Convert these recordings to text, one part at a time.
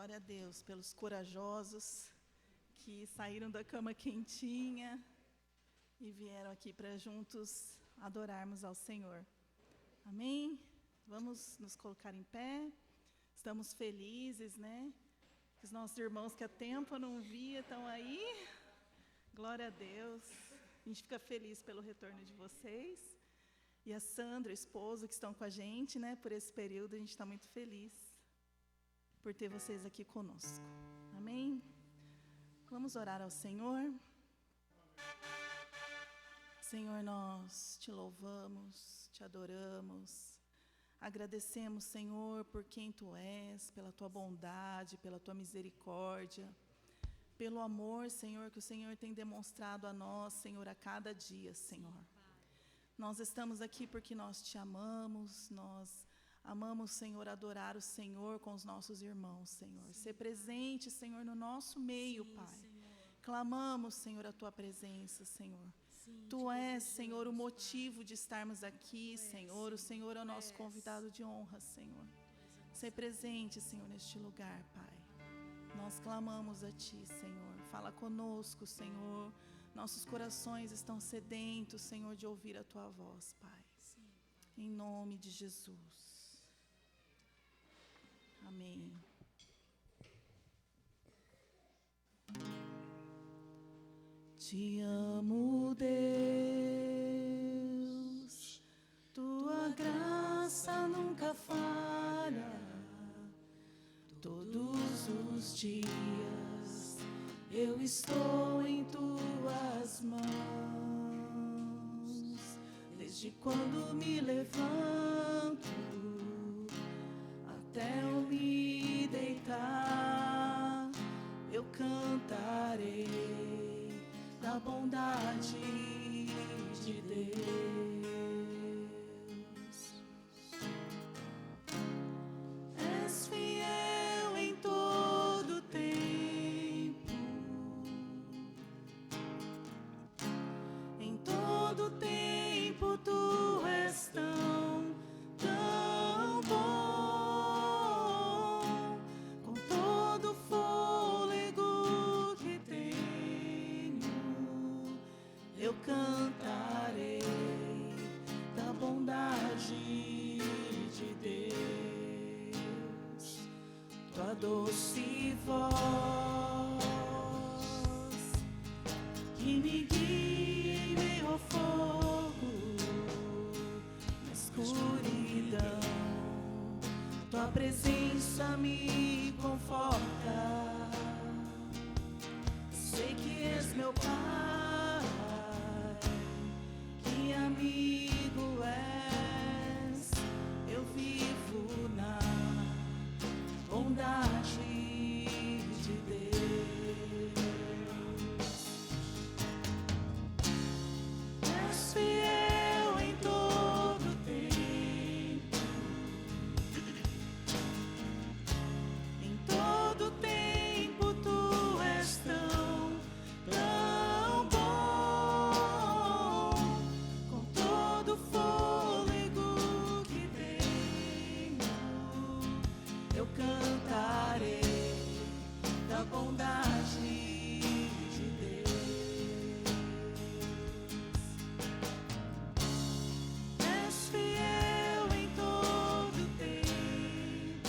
Glória a Deus pelos corajosos que saíram da cama quentinha e vieram aqui para juntos adorarmos ao Senhor. Amém? Vamos nos colocar em pé. Estamos felizes, né? Os nossos irmãos que há tempo eu não via estão aí. Glória a Deus. A gente fica feliz pelo retorno de vocês. E a Sandra, o esposo, que estão com a gente, né? Por esse período, a gente está muito feliz por ter vocês aqui conosco. Amém? Vamos orar ao Senhor. Senhor, nós te louvamos, te adoramos. Agradecemos, Senhor, por quem Tu és, pela Tua bondade, pela Tua misericórdia, pelo amor, Senhor, que o Senhor tem demonstrado a nós, Senhor, a cada dia, Senhor. Nós estamos aqui porque nós Te amamos, nós amamos, Senhor, adorar o Senhor com os nossos irmãos, Senhor. Sim, ser presente, Senhor, no nosso meio, sim, Pai. Senhor. Clamamos, Senhor, a Tua presença, Senhor. Sim, Tu és, Senhor, o motivo de estarmos aqui, Senhor. O Senhor é o nosso convidado de honra, Senhor. Ser presente, Senhor, neste lugar, Pai. Nós clamamos a Ti, Senhor. Fala conosco, Senhor. Nossos corações estão sedentos, Senhor, de ouvir a Tua voz, Pai. Sim. Em nome de Jesus. Amém. Te amo, Deus. Tua graça nunca falha. Todos os dias eu estou em Tuas mãos. Desde quando me levanto até eu me deitar, eu cantarei da bondade de Deus. És fiel em todo tempo, em todo tempo Tu és tão bom. Com todo fôlego que tenho, eu cantarei da bondade de Deus. Tua doce voz que me guia em meio ao fogo, na escuridão. Tua presença me conforta. Sei que és meu Pai, que amigo és. Eu vivo na bondade de Deus. És fiel em todo tempo, em todo tempo Tu és tão bom. Com todo fôlego que tenho, eu cantarei da bondade de Deus. És fiel em todo tempo,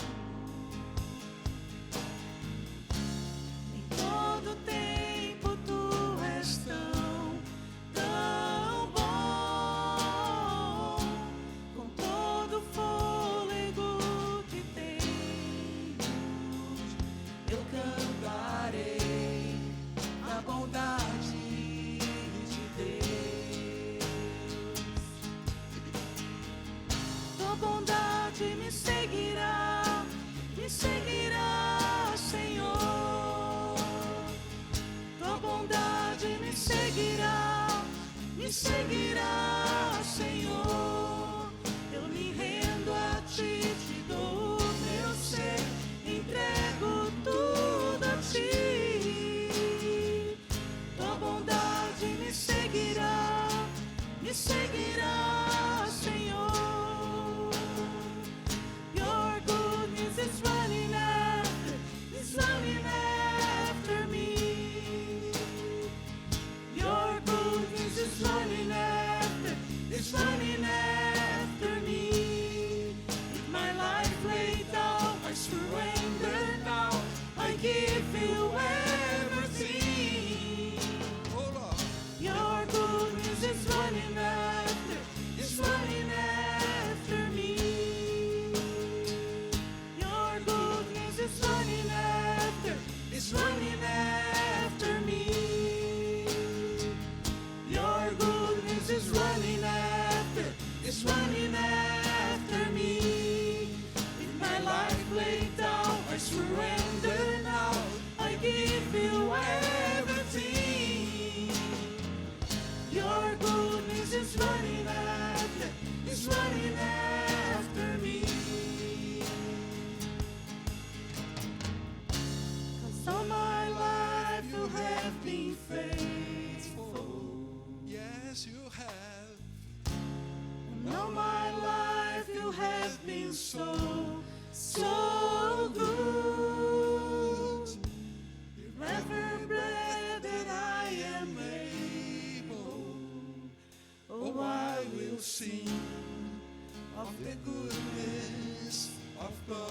em todo tempo Tu és tão bom. Com todo fôlego que tenho, eu cantarei a bondade de Deus. Tua bondade me seguirá, Senhor. Tua bondade me seguirá, Senhor. Eu me rendo a Ti, te dou o meu ser, entrego tudo a Ti. Tua bondade me seguirá, Senhor. Your goodness is running after, is so good. If ever breath that I am able, oh, I will sing of the goodness of God.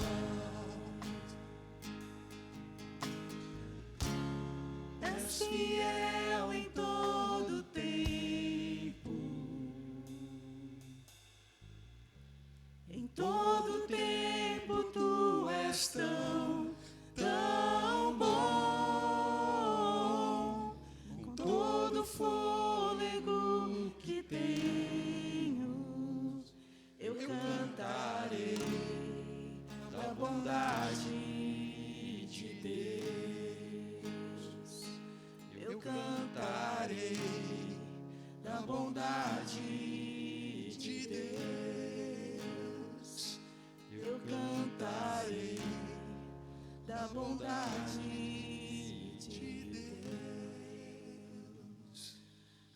És fiel em todo tempo, em todo tempo tu és tão bom. Com todo fôlego que tenho, eu cantarei da bondade de Deus. Eu cantarei da bondade de Deus. Eu cantarei da bondade de Deus.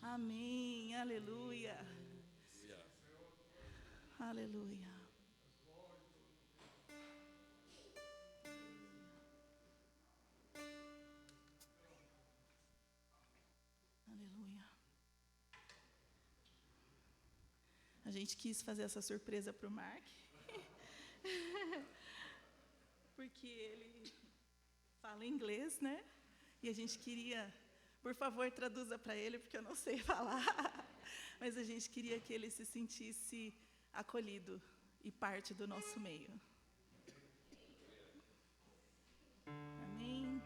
Amém, aleluia. Aleluia. Aleluia. A gente quis fazer essa surpresa para o Mark, porque ele fala inglês, né? E a gente queria, por favor, traduza para ele, porque eu não sei falar, mas a gente queria que ele se sentisse acolhido e parte do nosso meio. Amém.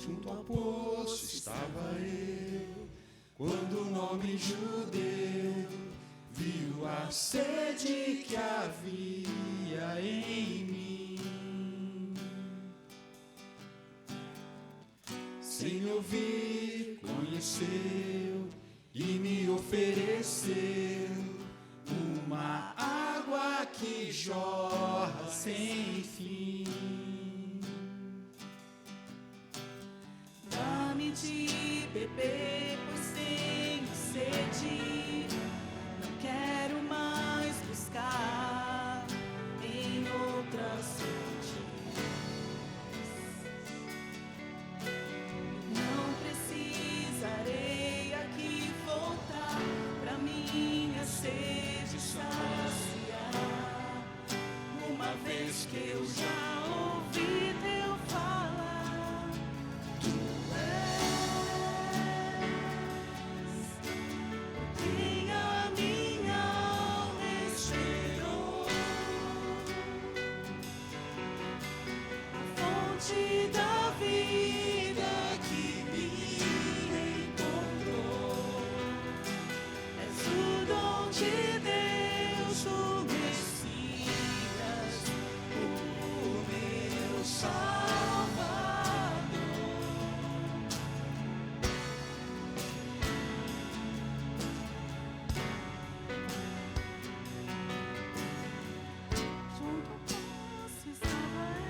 Junto ao poço estava eu, quando um homem judeu viu a sede que havia em mim. Sem me ouvir, conheceu e me ofereceu uma água que jorra sem fim. Dá-me de beber, pois tenho sede. Não quero mais buscar em outras fontes. Não precisarei aqui voltar pra minha sede saciar. Uma vez que eu já ouvi teu falar, tu és quem a minha alma esperou, a fonte da vida que me encontrou. És o dom de Deus, o Messias, o meu Salvador. Junto ao poço estava eu,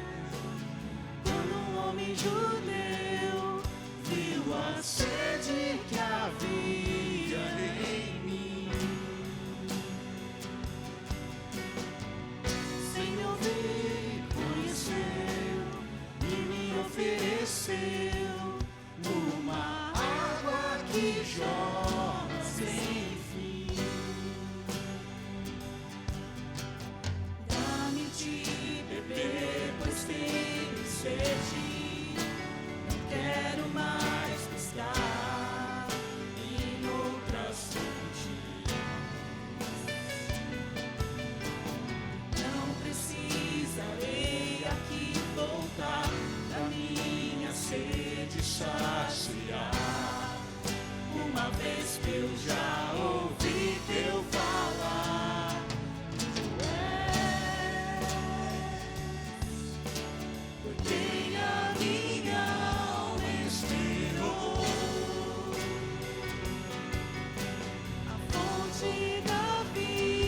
quando um homem judeu viu a sede que havia em mim. Sem me ouvir, conheceu e me ofereceu uma água que jorra sem fim. Dá-me de beber, pois tenho sede. Não quero mais buscar em outras fontes. Não precisarei aqui voltar pra minha sede saciar. Uma vez que eu já ouvi teu falar, tu és por quem a minha alma esperou, a fonte da vida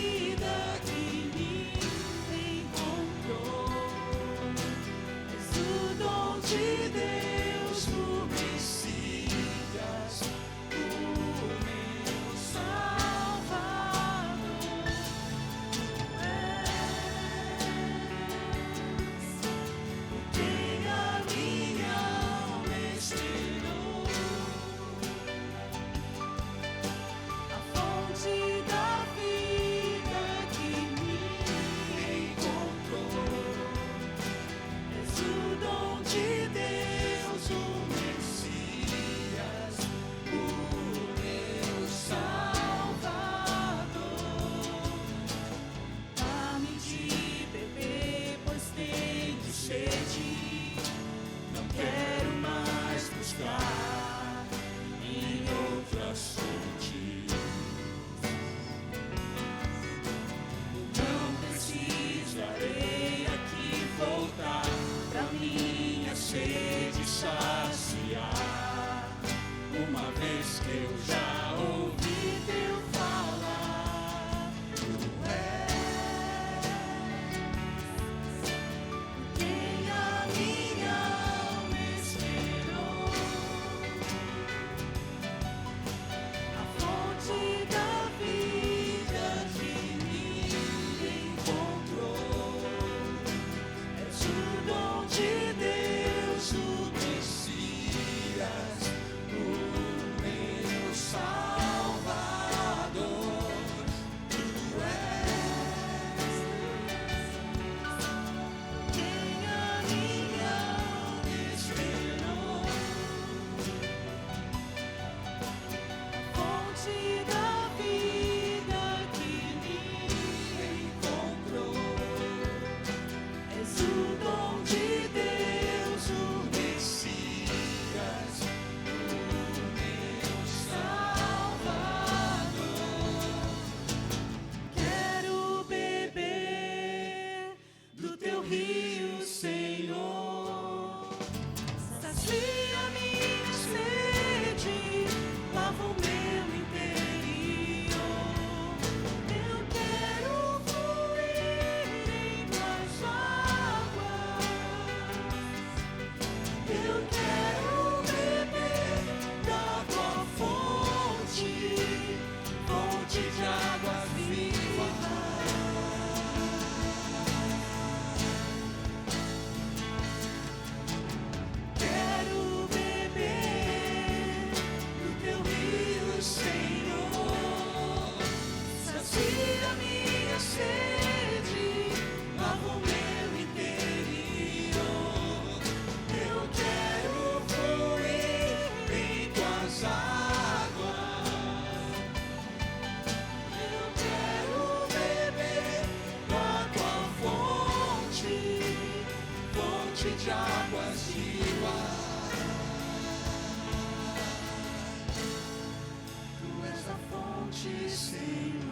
ti, Senhor.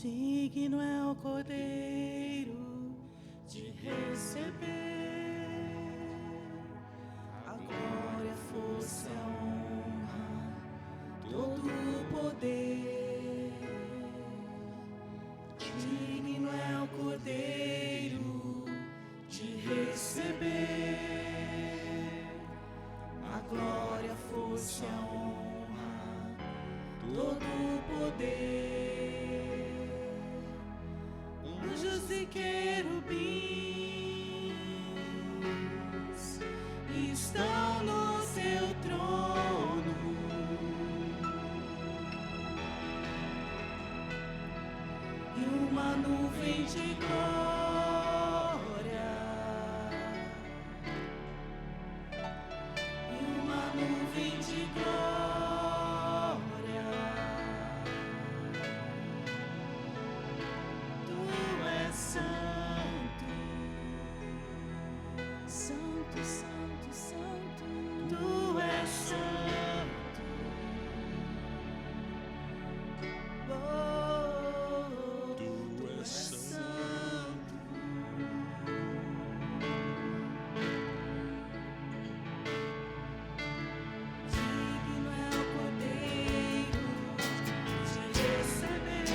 Digno é o Cordeiro de receber a glória, a força, a honra, todo o poder. Digno é o Cordeiro de receber a glória, a força, a honra, todo o poder. Anjos e querubins estão no seu trono, e uma nuvem de glória, e uma nuvem de glória. Santo, santo, santo, tu és santo. Oh, tu és santo. Digno é o Cordeiro de receber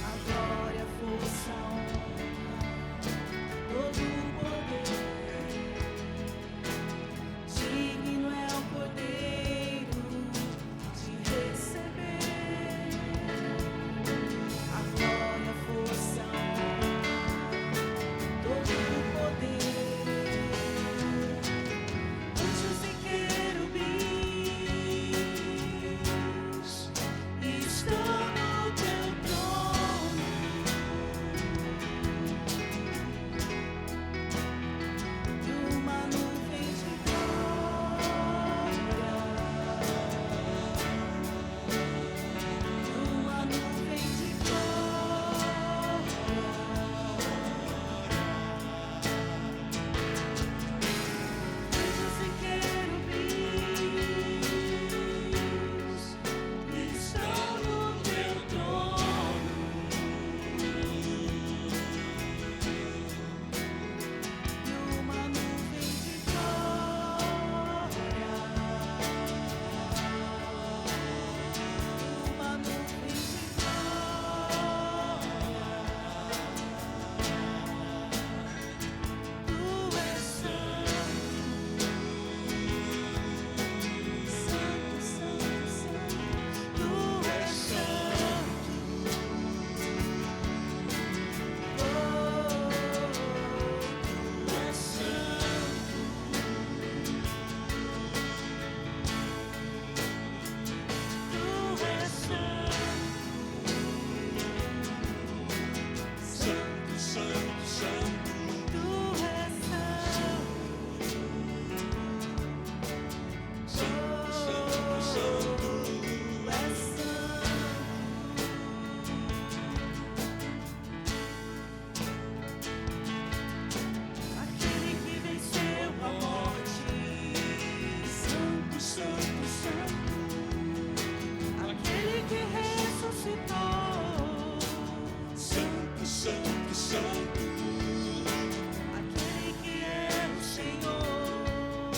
a glória, a força, a honra, todo o poder. Digno é o Cordeiro de receber a glória, a força, a honra, todo o poder. Anjos e querubins estão no teu trono, e uma nuvem de glória, e uma nuvem de glória. Anjos e querubins estão no teu trono, e uma nuvem de glória, uma nuvem de glória. Tu és santo, santo, santo, santo. Tu és santo. Oh, tu és santo. Tu és santo. Santo, santo, santo. Tu és santo. Santo, santo, santo. Tu és santo. Aquele que venceu a morte. Santo, santo, santo. Aquele que ressuscitou. Santo, santo, santo. Aquele que é o Senhor.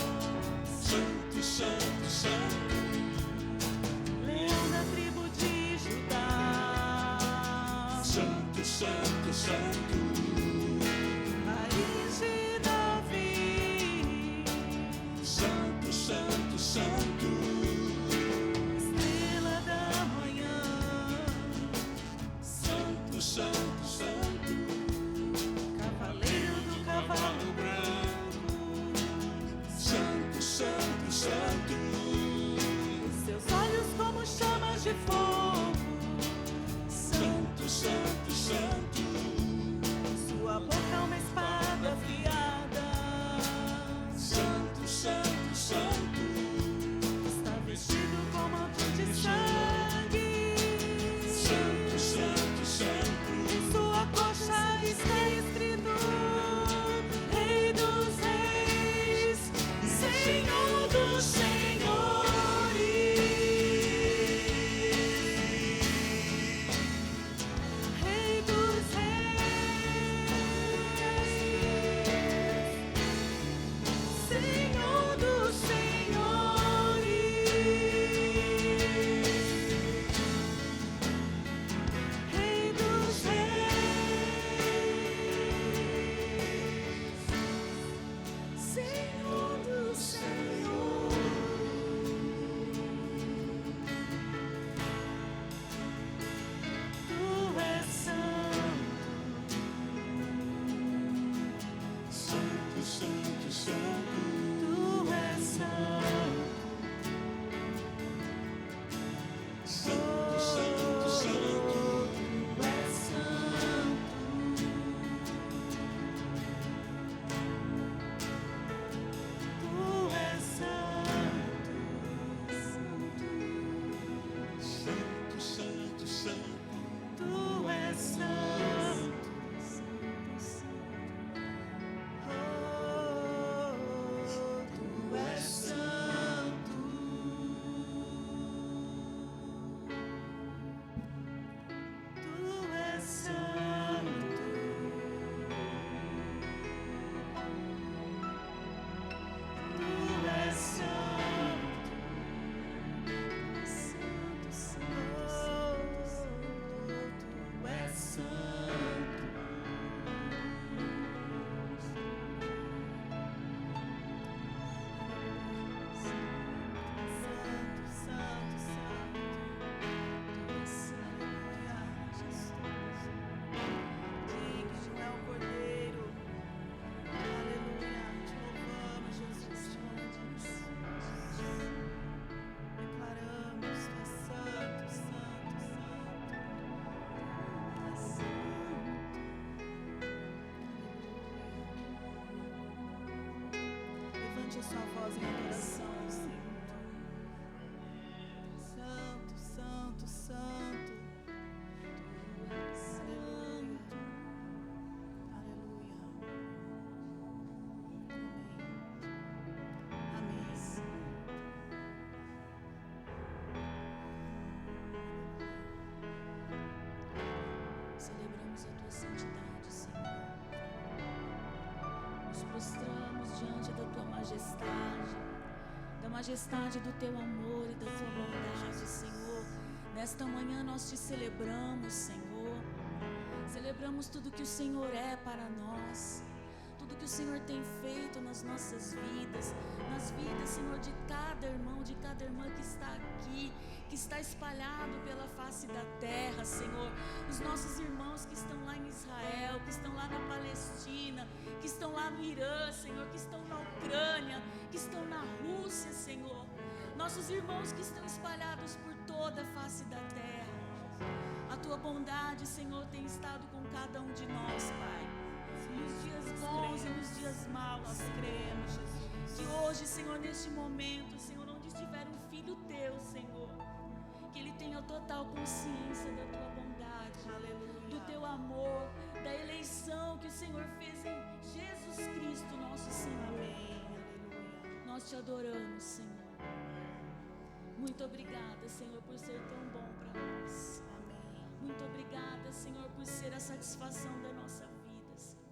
Santo, santo, santo. Leão da tribo de Judá. Santo, santo, santo. Raiz de Davi. Santo, santo, santo. Estrela da manhã. Santo, santo, santo. Cavaleiro do cavalo branco. Santo, santo, santo. Seus olhos como chamas de fogo. Santo, santo, santo. Sua boca é uma espada afiada. Santo, santo, santo. Está vestido com manto de sangue. Santo, santo, santo. Em sua coxa está escrito: Rei dos Reis, Senhor dos Senhores. Rei dos Reis, Senhor dos Senhores. Rei dos Reis, Senhor dos Senhores. Tu és santo, Santo, santo, santo. tu és santo. Santo, santo, santo. Tu és santo. Tu és santo. Santo, santo, santo. Tu és santo. Tu és santo. Tu és santo. Tu és santo. Santo, santo, tu és santo. Santo, santo, santo. Tu és santo. Aleluia, Jesus. Digno é o Cordeiro. Aleluia, te louvamos, Jesus, te louvamos. Declaramos, tu és santo, santo, santo. Tu és santo. Levante a sua voz em adoração ao Senhor. Santo, santo, santo. Tu és santo. Aleluia. Amém. Amém. Celebramos a tua santidade, Senhor. Nos prostramos diante da tua majestade, da majestade do teu amor e da tua bondade, Senhor. Nesta manhã nós te celebramos, Senhor. Celebramos tudo que o Senhor é para nós, tudo que o Senhor tem feito nas nossas vidas, nas vidas, Senhor, de cada irmão, de cada irmã que está aqui, que está espalhado pela face da terra, Senhor. Os nossos irmãos que estão lá em Israel, que estão lá na Palestina, que estão lá no Irã, Senhor, que estão na Ucrânia, que estão na Rússia, Senhor. Nossos irmãos que estão espalhados por toda a face da terra. A tua bondade, Senhor, tem estado com cada um de nós, Pai. Nos dias bons e nos dias maus, Nós cremos, Jesus. que hoje, Senhor, neste momento, Senhor, onde estiver um filho teu, Senhor, que ele tenha total consciência da tua bondade, Aleluia. do teu amor, da eleição que o Senhor fez em Jesus Cristo, nosso Senhor. Amém. Aleluia. Nós te adoramos, Senhor. Muito obrigada, Senhor, por ser tão bom para nós. Amém. Muito obrigada, Senhor, por ser a satisfação da nossa vida, Senhor.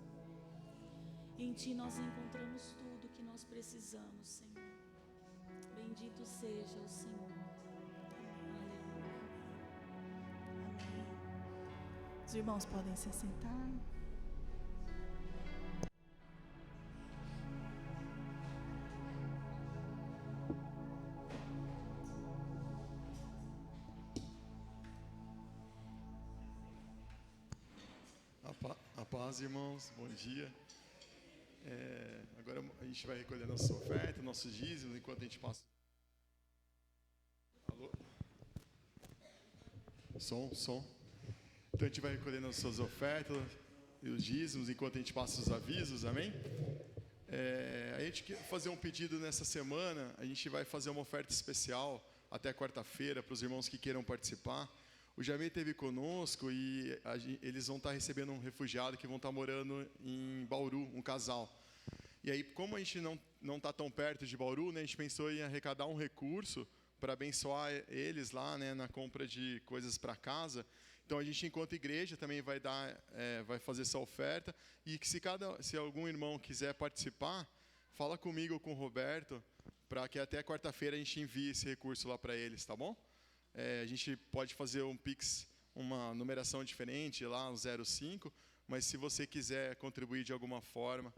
Em Ti nós encontramos tudo que nós precisamos, Senhor. Bendito seja o Senhor. Aleluia. Amém. Os irmãos podem se assentar. A paz, irmãos, bom dia. Agora a gente vai recolher nossa oferta, nossos dízimos, enquanto a gente passa. Alô? Som. Então a gente vai recolhendo as suas ofertas e os dízimos enquanto a gente passa os avisos, amém? A gente quer fazer um pedido nessa semana, a gente vai fazer uma oferta especial até quarta-feira para os irmãos que queiram participar. O Jamie esteve conosco e eles vão estar recebendo um refugiado que vão estar morando em Bauru, um casal. E aí, como a gente não está tão perto de Bauru, né, a gente pensou em arrecadar um recurso para abençoar eles lá, né, na compra de coisas para casa. Então a gente, enquanto igreja, também vai fazer essa oferta, e que se algum irmão quiser participar, fala comigo ou com o Roberto, para que até quarta-feira a gente envie esse recurso lá para eles, tá bom? A gente pode fazer um Pix, uma numeração diferente lá, um 05, mas se você quiser contribuir de alguma forma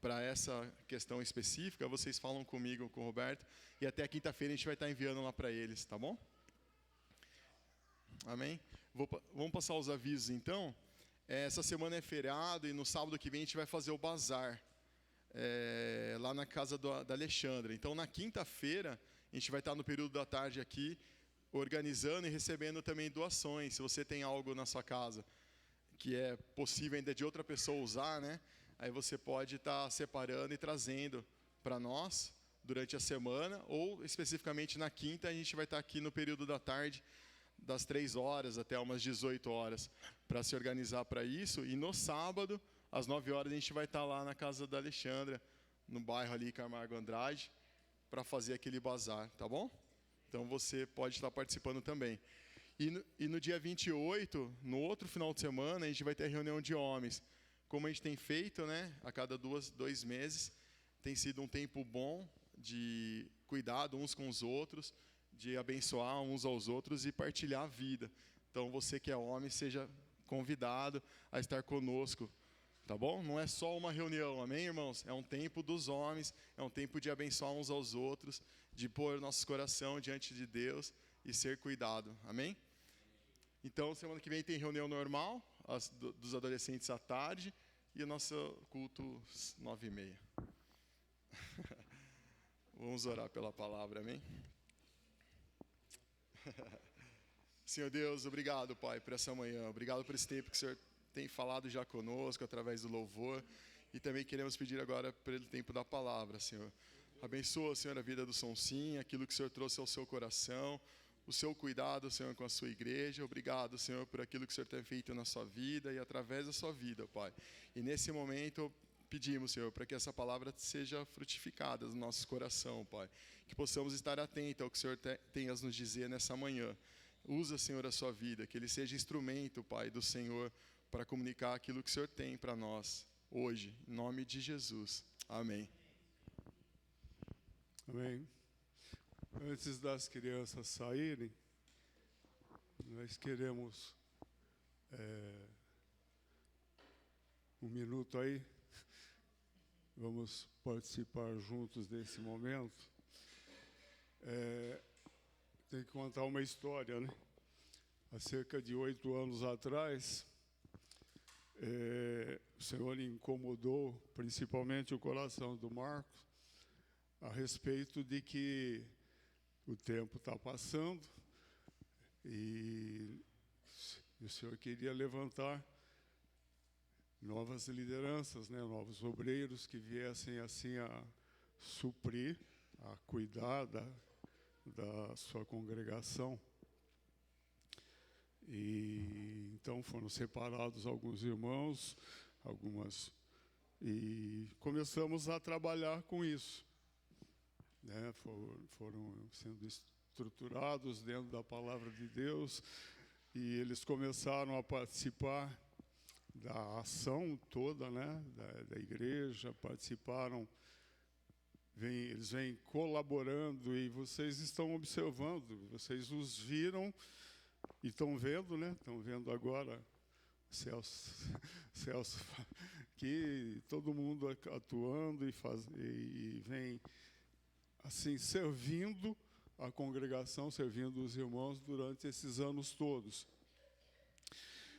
para essa questão específica, vocês falam comigo, com o Roberto, e até quinta-feira a gente vai estar enviando lá para eles, tá bom? Amém? Vamos passar os avisos, então. Essa semana é feriado e no sábado que vem a gente vai fazer o bazar, lá na casa da Alexandra. Então, na quinta-feira, a gente vai estar no período da tarde aqui, organizando e recebendo também doações. Se você tem algo na sua casa que é possível ainda de outra pessoa usar, né? Aí você pode estar separando e trazendo para nós durante a semana, ou especificamente na quinta, a gente vai estar aqui no período da tarde, das 3 horas até umas 18 horas, para se organizar para isso. E no sábado, às 9 horas, a gente vai estar lá na casa da Alexandra, no bairro ali, Camargo Andrade, para fazer aquele bazar, tá bom? Então você pode estar participando também. E no dia 28, no outro final de semana, a gente vai ter a reunião de homens. Como a gente tem feito, né, a cada 2 meses, tem sido um tempo bom de cuidado uns com os outros, de abençoar uns aos outros e partilhar a vida. Então, você que é homem, seja convidado a estar conosco, tá bom? Não é só uma reunião, amém, irmãos? É um tempo dos homens, é um tempo de abençoar uns aos outros, de pôr nosso coração diante de Deus e ser cuidado, amém? Então, semana que vem tem reunião normal, dos adolescentes à tarde, e o nosso culto 9h30. Vamos orar pela palavra, amém? Senhor Deus, obrigado, Pai, por essa manhã. Obrigado por esse tempo que o Senhor tem falado já conosco, através do louvor. E também queremos pedir agora pelo tempo da palavra, Senhor. Abençoa, Senhor, a vida do Sonsim, aquilo que o Senhor trouxe ao seu coração, o seu cuidado, Senhor, com a sua igreja. Obrigado, Senhor, por aquilo que o Senhor tem feito na sua vida e através da sua vida, Pai. E nesse momento, pedimos, Senhor, para que essa palavra seja frutificada no nosso coração, Pai. Que possamos estar atentos ao que o Senhor tem a nos dizer nessa manhã. Usa, Senhor, a sua vida, que ele seja instrumento, Pai, do Senhor, para comunicar aquilo que o Senhor tem para nós hoje. Em nome de Jesus. Amém. Amém. Antes das crianças saírem, nós queremos um minuto aí. Vamos participar juntos desse momento. Tem que contar uma história, né? Há cerca de 8 anos atrás, o Senhor incomodou principalmente o coração do Marcos a respeito de que o tempo está passando e o Senhor queria levantar novas lideranças, né, novos obreiros que viessem assim a suprir, a cuidar da sua congregação. E então foram separados alguns irmãos, e começamos a trabalhar com isso, né? Foram sendo estruturados dentro da palavra de Deus, e eles começaram a participar da ação toda, né, da igreja, participaram. Eles vêm colaborando, e vocês estão observando, vocês os viram e estão vendo, né? Estão vendo agora, Celso, que todo mundo atuando e vem assim servindo a congregação, servindo os irmãos durante esses anos todos.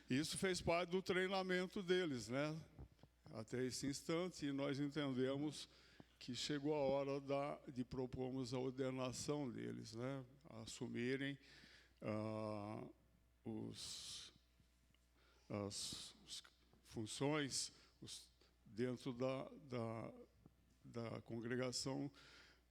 Isso fez parte do treinamento deles, né? Até esse instante, e nós entendemos que chegou a hora de propormos a ordenação deles, né? Assumirem as funções dentro da congregação,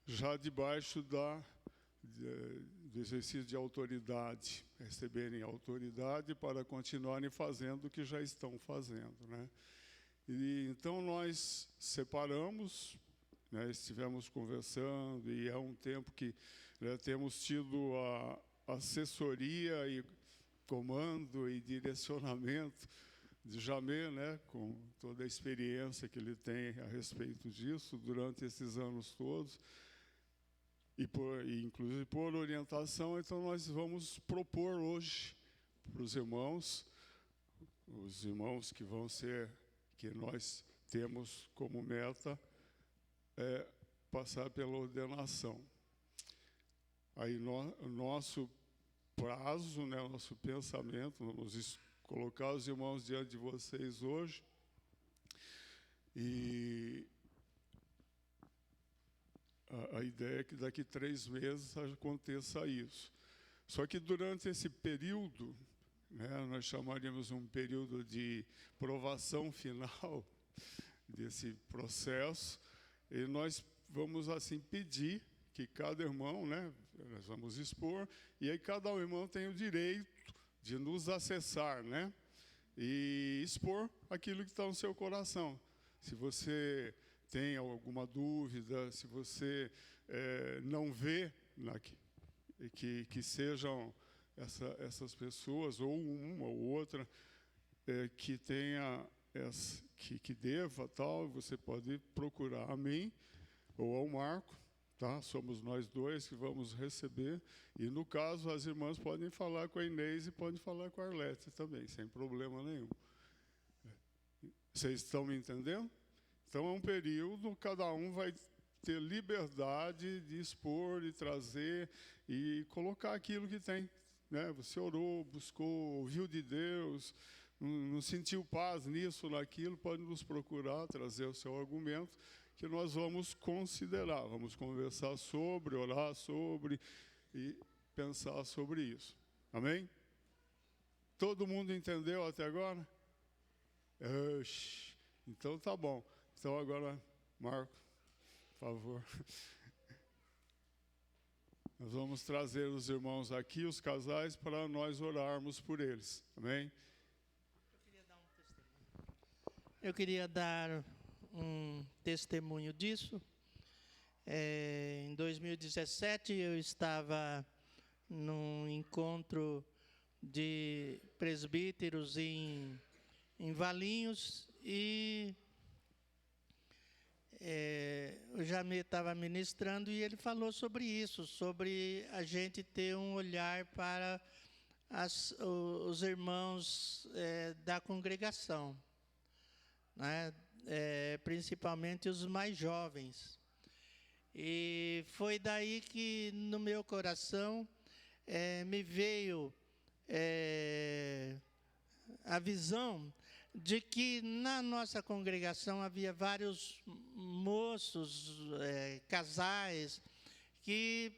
já debaixo do exercício de autoridade, receberem autoridade para continuarem fazendo o que já estão fazendo, né? E então nós separamos, né, estivemos conversando, e é um tempo que, né, temos tido a assessoria e comando e direcionamento de Jamê, né, com toda a experiência que ele tem a respeito disso durante esses anos todos, e inclusive por orientação. Então nós vamos propor hoje para os irmãos que vão ser, que nós temos como meta, passar pela ordenação. Aí nosso prazo, né, nosso pensamento, vamos colocar os irmãos diante de vocês hoje, e a ideia é que daqui 3 meses aconteça isso. Só que durante esse período, né, nós chamaríamos um período de provação final desse processo, e nós vamos assim pedir que cada irmão, né, nós vamos expor, e aí cada irmão tem o direito de nos acessar, né, e expor aquilo que está no seu coração. Se você tem alguma dúvida, se você não vê que sejam essas pessoas, ou uma ou outra, que tenha que deva tal, você pode procurar a mim ou ao Marco, tá? Somos nós dois que vamos receber, e no caso as irmãs podem falar com a Inês e podem falar com a Arlete também, sem problema nenhum. Vocês estão me entendendo? Então é um período, cada um vai ter liberdade de expor, de trazer e colocar aquilo que tem, né? Você orou, buscou, ouviu de Deus, não sentiu paz nisso, naquilo, pode nos procurar, trazer o seu argumento, que nós vamos considerar, vamos conversar sobre, orar sobre e pensar sobre isso. Amém? Todo mundo entendeu até agora? Então tá bom. Então agora, Marco, por favor. Nós vamos trazer os irmãos aqui, os casais, para nós orarmos por eles. Amém? Eu queria dar um testemunho disso. Em 2017, eu estava num encontro de presbíteros em Valinhos, e o Jamê estava ministrando, e ele falou sobre isso, sobre a gente ter um olhar para os irmãos da congregação, né? Principalmente os mais jovens. E foi daí que no meu coração me veio a visão de que na nossa congregação havia vários moços, casais, que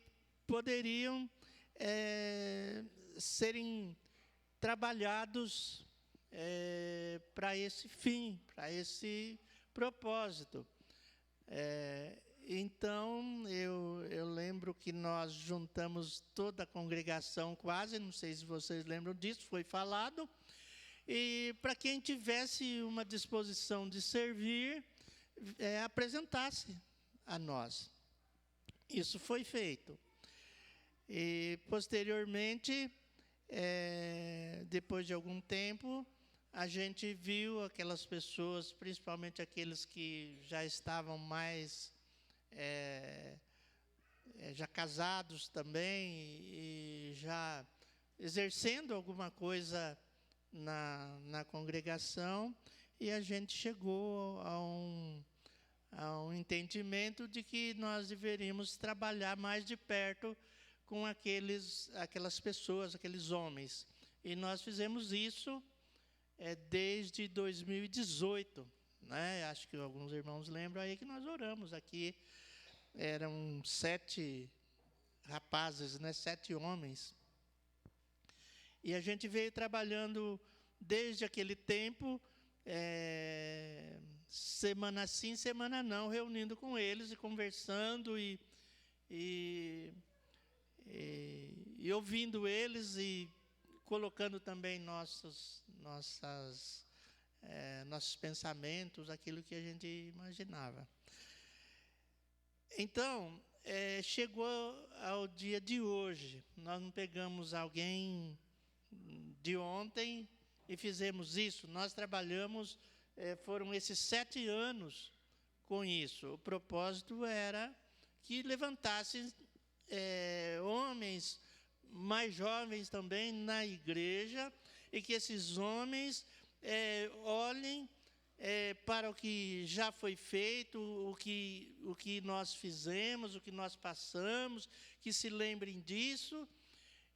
poderiam serem trabalhados para esse fim, para esse propósito. Então, eu lembro que nós juntamos toda a congregação, quase, não sei se vocês lembram disso, foi falado, e para quem tivesse uma disposição de servir, apresentasse a nós. Isso foi feito. E, posteriormente, depois de algum tempo, a gente viu aquelas pessoas, principalmente aqueles que já estavam mais, já casados também, e já exercendo alguma coisa na congregação, e a gente chegou a um entendimento de que nós deveríamos trabalhar mais de perto com aquelas pessoas, aqueles homens. E nós fizemos isso desde 2018, né? Acho que alguns irmãos lembram aí que nós oramos aqui. Eram 7 rapazes, né? 7 homens. E a gente veio trabalhando desde aquele tempo, semana sim, semana não, reunindo com eles e conversando e ouvindo eles e colocando também nossos pensamentos, aquilo que a gente imaginava. Então, chegou ao dia de hoje. Nós não pegamos alguém de ontem e fizemos isso. Nós trabalhamos, foram esses 7 anos com isso. O propósito era que levantassem homens mais jovens também na igreja, e que esses homens olhem para o que já foi feito, o que nós fizemos, o que nós passamos, que se lembrem disso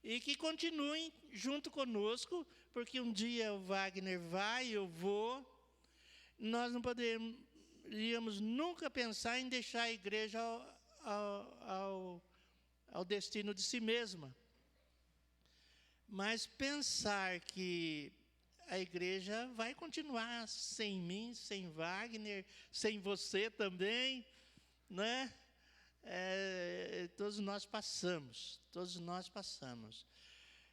e que continuem junto conosco, porque um dia o Wagner vai, eu vou, nós não poderíamos nunca pensar em deixar a igreja ao destino de si mesma. Mas pensar que a igreja vai continuar sem mim, sem Wagner, sem você também, né? Todos nós passamos.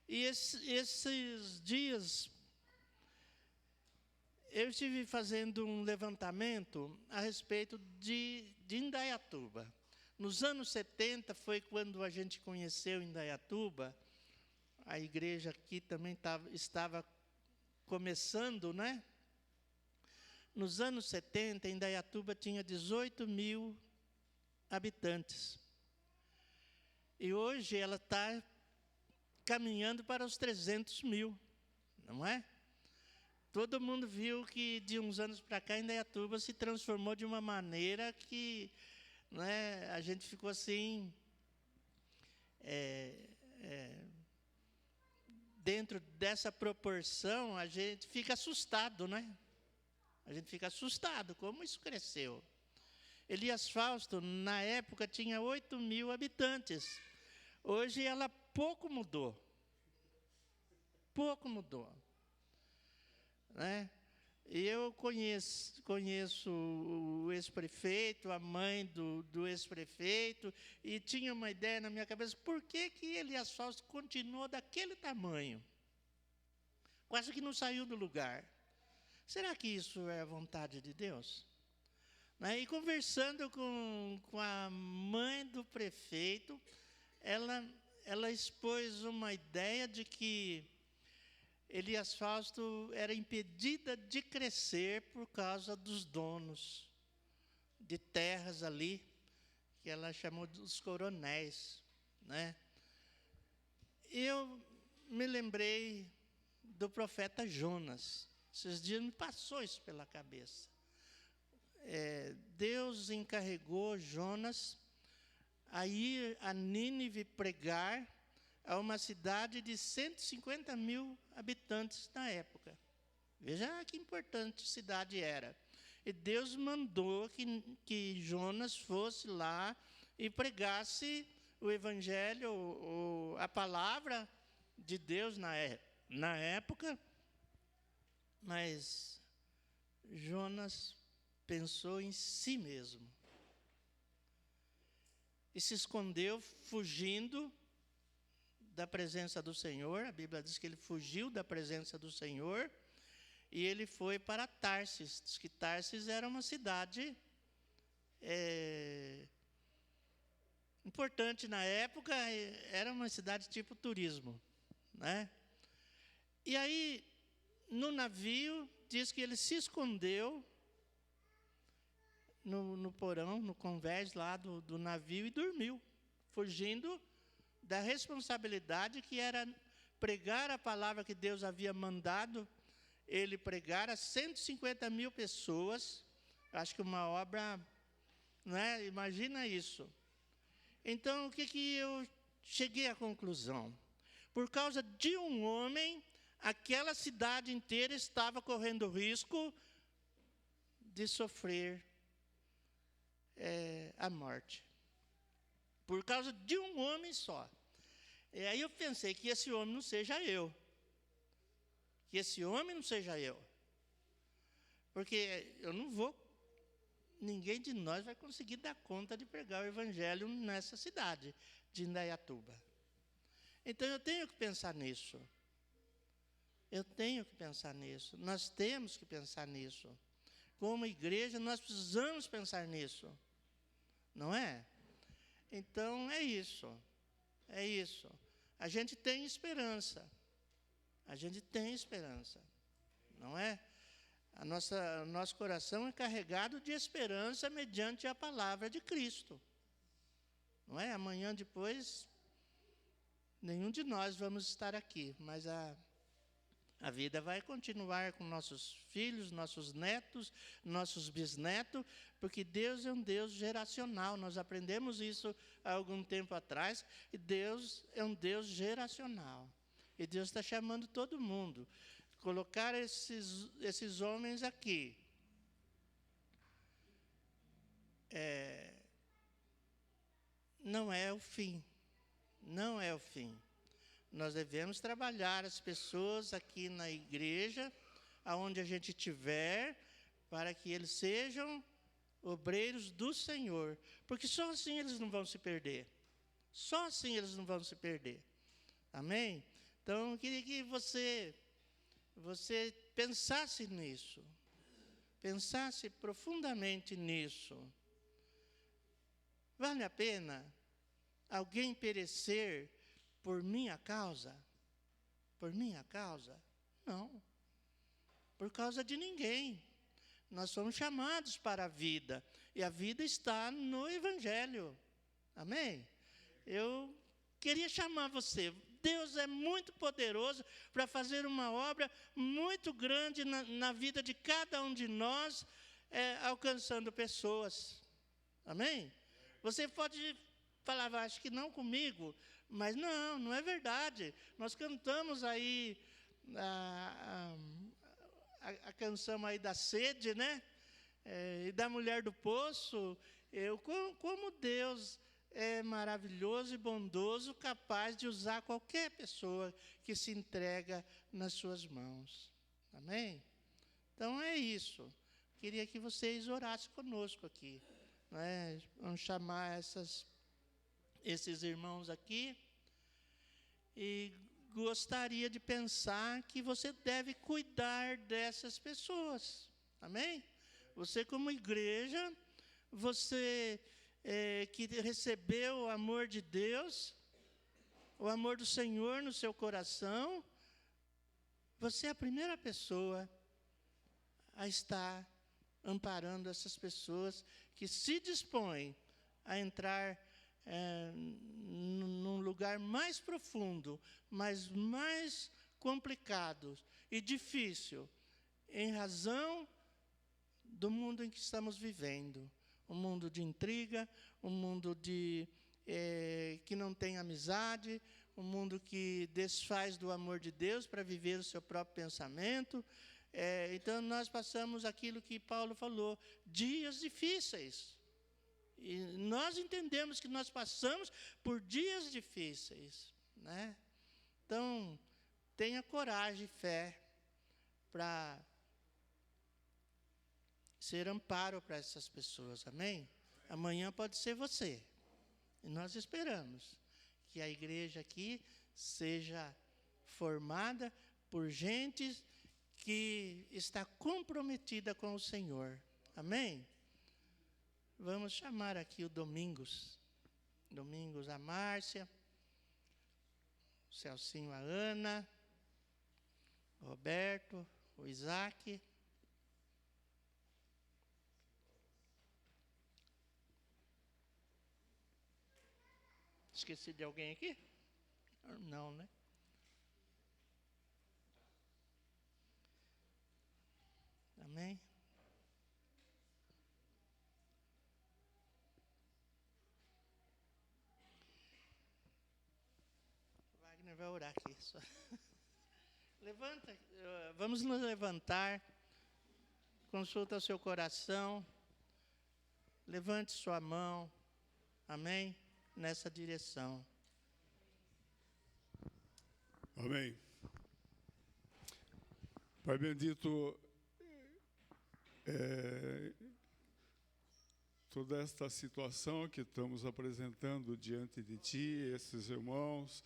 E esses dias, eu estive fazendo um levantamento a respeito de Indaiatuba. Nos anos 70 foi quando a gente conheceu Indaiatuba. A igreja aqui também estava começando, né? Nos anos 70, Indaiatuba tinha 18.000 habitantes. E hoje ela está caminhando para os 300.000, não é? Todo mundo viu que de uns anos para cá, Indaiatuba se transformou de uma maneira que, né, a gente ficou assim, dentro dessa proporção, a gente fica assustado, né? A gente fica assustado, como isso cresceu. Elias Fausto, na época, tinha 8.000 habitantes. Hoje, ela pouco mudou. Né? E eu conheço o ex-prefeito, a mãe do ex-prefeito, e tinha uma ideia na minha cabeça, por que Elias Fausto continuou daquele tamanho? Quase que não saiu do lugar. Será que isso é a vontade de Deus? Né? E conversando com a mãe do prefeito, ela expôs uma ideia de que Elias Fausto era impedida de crescer por causa dos donos de terras ali, que ela chamou dos coronéis, né? Eu me lembrei do profeta Jonas. Esses dias me passou isso pela cabeça. Deus encarregou Jonas a ir a Nínive pregar a uma cidade de 150.000 habitantes na época. Veja que importante cidade era. E Deus mandou que Jonas fosse lá e pregasse o evangelho, a palavra de Deus na época. Mas Jonas pensou em si mesmo. E se escondeu, fugindo da presença do Senhor. A Bíblia diz que ele fugiu da presença do Senhor e ele foi para Tarsis. Diz que Tarsis era uma cidade importante na época, era uma cidade tipo turismo, né? E aí, no navio, diz que ele se escondeu no porão, no convés lá do navio e dormiu, fugindo da responsabilidade que era pregar a palavra que Deus havia mandado ele pregar a 150.000 pessoas. Acho que uma obra, né? Imagina isso. Então, o que eu cheguei à conclusão? Por causa de um homem, aquela cidade inteira estava correndo risco de sofrer a morte. Por causa de um homem só. E aí eu pensei que esse homem não seja eu. que esse homem não seja eu. Porque eu não vou, ninguém de nós vai conseguir dar conta de pregar o evangelho nessa cidade de Indaiatuba. Então eu tenho que pensar nisso. Eu tenho que pensar nisso. Nós temos que pensar nisso. Como igreja, nós precisamos pensar nisso. Não é? Então é isso. É isso. A gente tem esperança. A gente tem esperança. Não é? O nosso coração é carregado de esperança mediante a palavra de Cristo. Não é? Amanhã depois, nenhum de nós vamos estar aqui, mas a vida vai continuar com nossos filhos, nossos netos, nossos bisnetos, porque Deus é um Deus geracional. Nós aprendemos isso há algum tempo atrás, e Deus é um Deus geracional. E Deus está chamando todo mundo. Colocar esses homens aqui não é o fim. Não é o fim. Nós devemos trabalhar as pessoas aqui na igreja, aonde a gente estiver, para que eles sejam obreiros do Senhor. Porque só assim eles não vão se perder. Só assim eles não vão se perder. Amém? Então, eu queria que você pensasse nisso. Pensasse profundamente nisso. Vale a pena alguém perecer por minha causa? Por minha causa? Não. Por causa de ninguém. Nós somos chamados para a vida. E a vida está no Evangelho. Amém? Eu queria chamar você. Deus é muito poderoso para fazer uma obra muito grande na vida de cada um de nós, alcançando pessoas. Amém? Você pode falar, acho que não comigo, mas não é verdade. Nós cantamos aí a canção aí da sede, né? E da mulher do poço. Como Deus é maravilhoso e bondoso, capaz de usar qualquer pessoa que se entrega nas suas mãos. Amém? Então é isso. Queria que vocês orassem conosco aqui. Né? Vamos chamar esses irmãos aqui. E gostaria de pensar que você deve cuidar dessas pessoas. Amém? Você como igreja, você que recebeu o amor de Deus, o amor do Senhor no seu coração, você é a primeira pessoa a estar amparando essas pessoas que se dispõem a entrar num lugar mais profundo, mas mais complicado e difícil, em razão do mundo em que estamos vivendo. Um mundo de intriga, um mundo que não tem amizade, um mundo que desfaz do amor de Deus para viver o seu próprio pensamento. Então, nós passamos aquilo que Paulo falou, dias difíceis. E nós entendemos que nós passamos por dias difíceis. Né? Então, tenha coragem e fé para ser amparo para essas pessoas, amém? Amanhã pode ser você. E nós esperamos que a igreja aqui seja formada por gente que está comprometida com o Senhor, amém? Vamos chamar aqui o Domingos. Domingos, a Márcia, o Celcinho, a Ana, o Roberto, o Isaac. Esqueci de alguém aqui? Não, né? Amém? Wagner vai orar aqui. Só. Levanta, vamos nos levantar. Consulta o seu coração. Levante sua mão. Amém? Nessa direção. Amém. Pai bendito, toda esta situação que estamos apresentando diante de Ti, esses irmãos,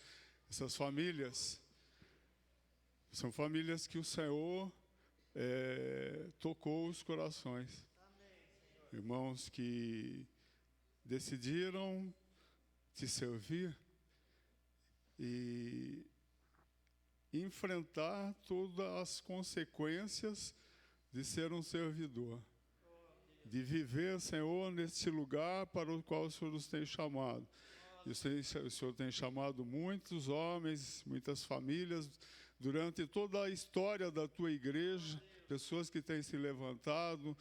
essas famílias, são famílias que o Senhor tocou os corações. Irmãos que decidiram Te servir e enfrentar todas as consequências de ser um servidor, de viver, Senhor, neste lugar para o qual o Senhor nos tem chamado. E o Senhor tem chamado muitos homens, muitas famílias, durante toda a história da Tua igreja, pessoas que têm se levantado,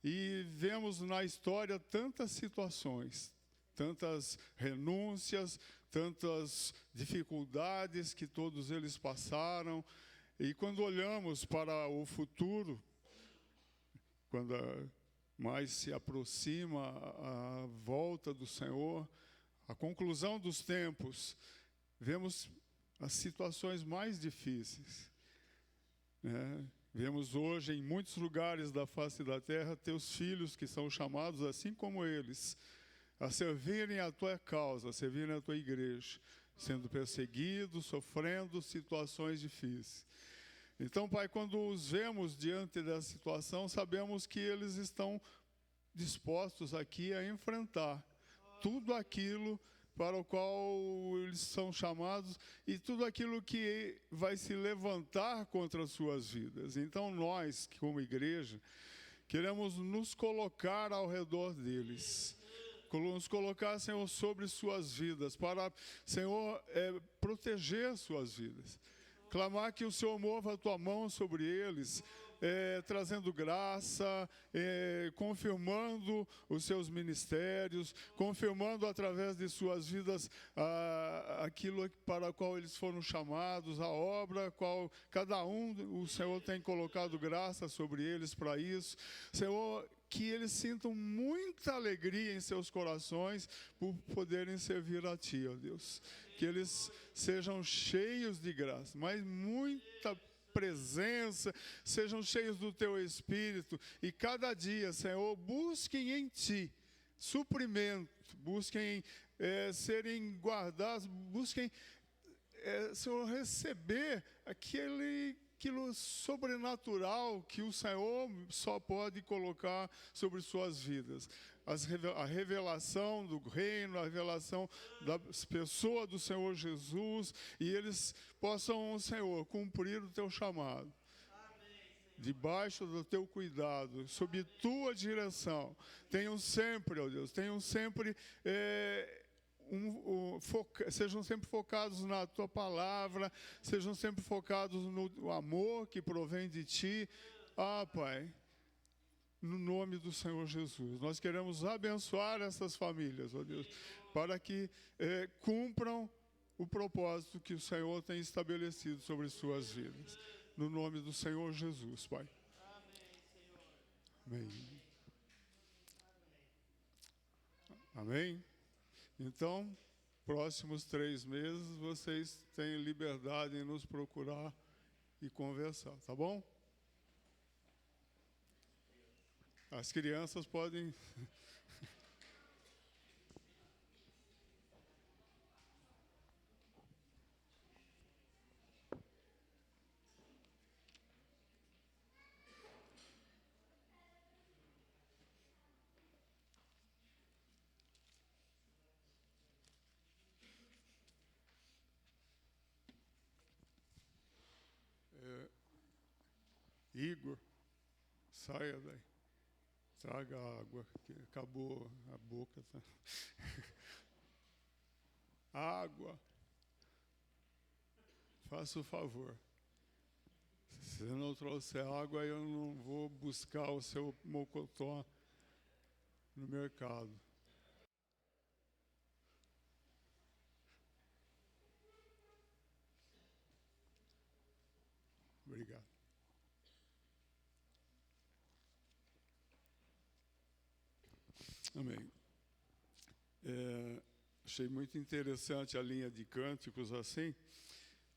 e vemos na história tantas situações, tantas renúncias, tantas dificuldades que todos eles passaram. E quando olhamos para o futuro, quando mais se aproxima a volta do Senhor, a conclusão dos tempos, vemos as situações mais difíceis, né? Vemos hoje em muitos lugares da face da terra Teus filhos que são chamados, assim como eles, a servirem a Tua causa, a servirem a Tua igreja, sendo perseguidos, sofrendo situações difíceis. Então, Pai, quando os vemos diante dessa situação, sabemos que eles estão dispostos aqui a enfrentar tudo aquilo para o qual eles são chamados e tudo aquilo que vai se levantar contra as suas vidas. Então, nós, como igreja, queremos nos colocar ao redor deles, nos colocar, Senhor, sobre suas vidas, para, Senhor, proteger suas vidas. Clamar que o Senhor mova a Tua mão sobre eles, trazendo graça, confirmando os seus ministérios, confirmando através de suas vidas aquilo para o qual eles foram chamados, a obra qual cada um, o Senhor tem colocado graça sobre eles para isso. Senhor, que eles sintam muita alegria em seus corações por poderem servir a Ti, ó Deus. Que eles sejam cheios de graça, mas muita presença, sejam cheios do Teu Espírito. E cada dia, Senhor, busquem em Ti suprimento, busquem serem guardados, busquem, Senhor, receber aquilo sobrenatural que o Senhor só pode colocar sobre suas vidas. A revelação do reino, a revelação da pessoa do Senhor Jesus, e eles possam, Senhor, cumprir o Teu chamado. Debaixo do Teu cuidado, sob Tua direção. Tenham sempre, ó Deus, sejam sempre focados na Tua palavra, sejam sempre focados no amor que provém de Ti. Pai, no nome do Senhor Jesus, nós queremos abençoar essas famílias, ó Deus, para que cumpram o propósito que o Senhor tem estabelecido sobre suas vidas. No nome do Senhor Jesus, Pai. Amém. Amém? Então, próximos 3 meses, vocês têm liberdade em nos procurar e conversar, tá bom? As crianças podem... Igor, saia daí. Traga água, que acabou a boca. Tá? Água. Faça o favor. Se você não trouxer água, eu não vou buscar o seu mocotó no mercado. Obrigado. Amém. Achei muito interessante a linha de cânticos assim,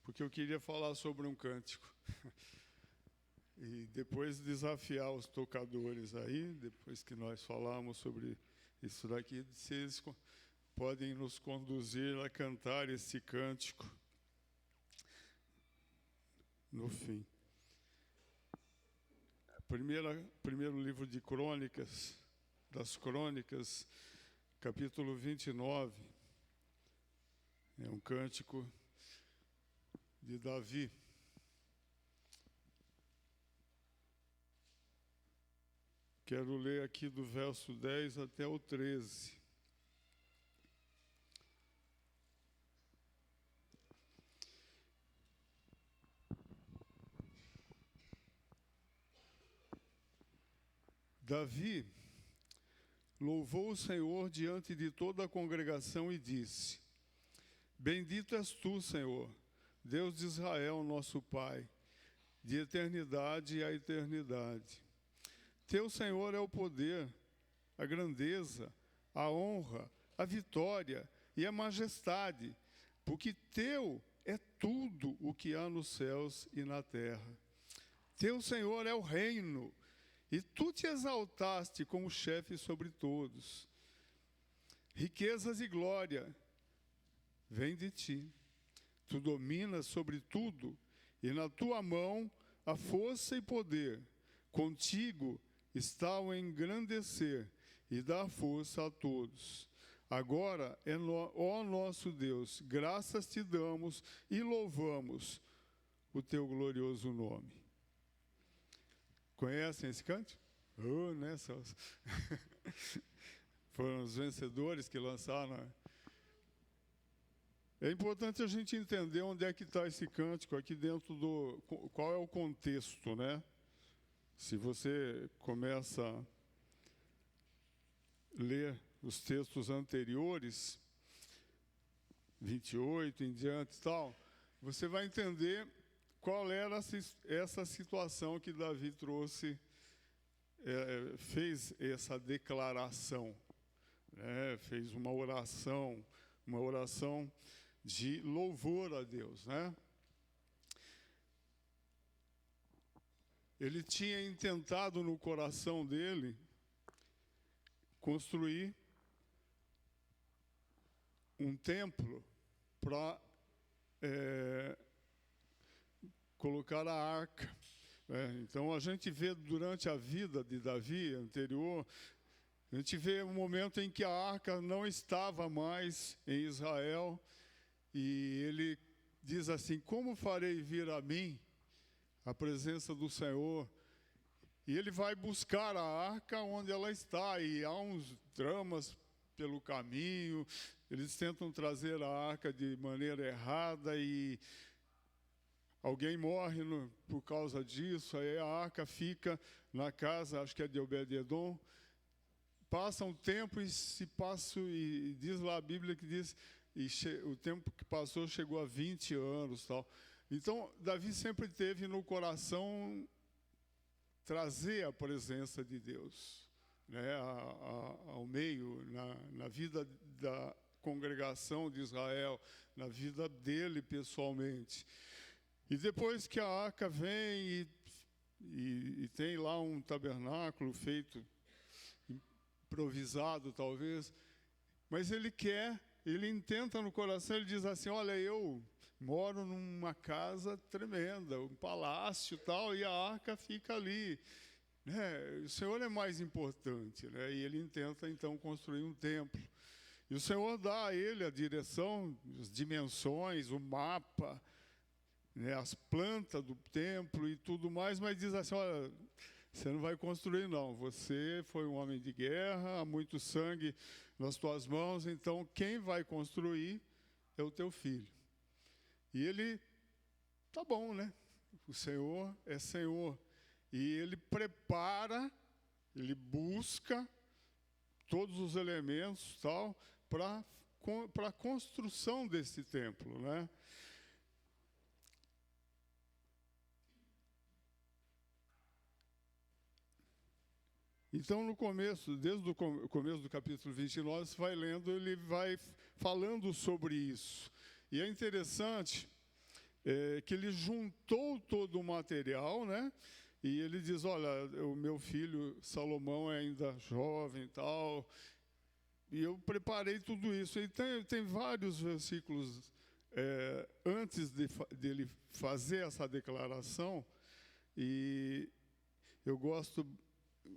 porque eu queria falar sobre um cântico. e depois desafiar os tocadores aí, depois que nós falamos sobre isso daqui, se eles podem nos conduzir a cantar esse cântico no fim. Primeiro livro de Crônicas, das Crônicas, capítulo 29, é um cântico de Davi. Quero ler aqui do verso 10 até o 13. Davi louvou o Senhor diante de toda a congregação e disse: Bendito és tu, Senhor, Deus de Israel, nosso Pai, de eternidade a eternidade. Teu, Senhor, é o poder, a grandeza, a honra, a vitória e a majestade, porque teu é tudo o que há nos céus e na terra. Teu, Senhor, é o reino, e tu te exaltaste como chefe sobre todos. Riquezas e glória vêm de ti. Tu dominas sobre tudo, e na tua mão a força e poder. Contigo está o engrandecer e dar força a todos. Agora, ó nosso Deus, graças te damos e louvamos o teu glorioso nome. Conhecem esse canto? Né? Foram os vencedores que lançaram. É importante a gente entender onde é que está esse cântico, aqui dentro do... Qual é o contexto, né? Se você começa a ler os textos anteriores, 28 em diante e tal, você vai entender qual era essa situação que Davi trouxe, fez essa declaração, né? Fez uma oração de louvor a Deus, né? Ele tinha intentado no coração dele construir um templo para colocar a arca. Então a gente vê durante a vida de Davi anterior, a gente vê um momento em que a arca não estava mais em Israel, e ele diz assim: como farei vir a mim a presença do Senhor? E ele vai buscar a arca onde ela está, e há uns dramas pelo caminho, eles tentam trazer a arca de maneira errada, e alguém morre por causa disso, aí a arca fica na casa, acho que é de Obed-edom. Passa um tempo e diz lá a Bíblia que diz, o tempo que passou chegou a 20 anos. Tal. Então, Davi sempre teve no coração trazer a presença de Deus, né, ao meio, na vida da congregação de Israel, na vida dele pessoalmente. E depois que a arca vem e tem lá um tabernáculo feito, improvisado talvez, mas ele intenta no coração, ele diz assim: olha, eu moro numa casa tremenda, um palácio e tal, e a arca fica ali. O Senhor é mais importante, né? E ele intenta então construir um templo. E o Senhor dá a ele a direção, as dimensões, o mapa, né, as plantas do templo e tudo mais, mas diz assim: olha, você não vai construir não, você foi um homem de guerra, há muito sangue nas tuas mãos, então quem vai construir é o teu filho. E ele, tá bom, né? O Senhor é Senhor. E ele prepara, ele busca todos os elementos tal para a construção desse templo, né? Então, no começo, desde o começo do capítulo 29, você vai lendo, ele vai falando sobre isso. E é interessante que ele juntou todo o material, né? E ele diz, olha, o meu filho Salomão é ainda jovem e tal. E eu preparei tudo isso. E tem vários versículos antes dele fazer essa declaração. E eu gosto,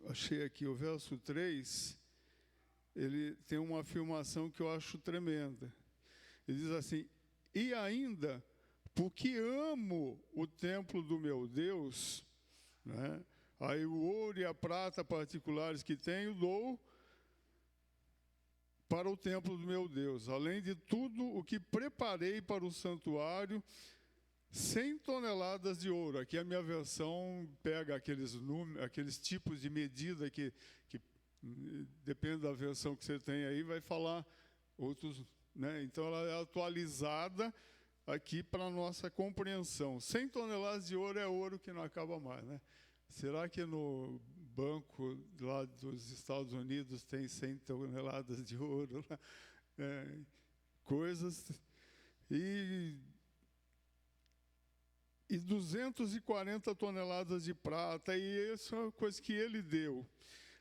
achei aqui o verso 3, ele tem uma afirmação que eu acho tremenda. Ele diz assim, e ainda, porque amo o templo do meu Deus, né? Aí o ouro e a prata particulares que tenho, dou para o templo do meu Deus. Além de tudo o que preparei para o santuário, 100 toneladas de ouro. Aqui a minha versão pega aqueles tipos de medida que depende da versão que você tem aí, vai falar outros, né? Então ela é atualizada aqui para a nossa compreensão. 100 toneladas de ouro é ouro que não acaba mais, né? Será que no banco lá dos Estados Unidos tem 100 toneladas de ouro? Coisas. E 240 toneladas de prata, e isso é uma coisa que ele deu.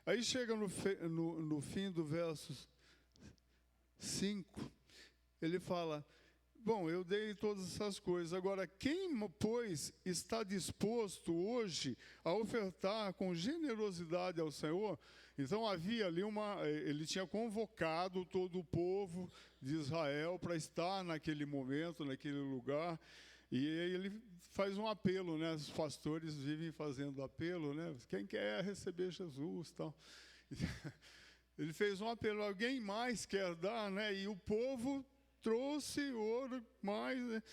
Aí chega no fim do verso 5, ele fala, bom, eu dei todas essas coisas, agora quem, pois, está disposto hoje a ofertar com generosidade ao Senhor? Então havia ali ele tinha convocado todo o povo de Israel para estar naquele momento, naquele lugar, e aí ele faz um apelo, né? Os pastores vivem fazendo apelo, né? Quem quer receber Jesus, tal. Ele fez um apelo, alguém mais quer dar, né? E o povo trouxe ouro mais, né?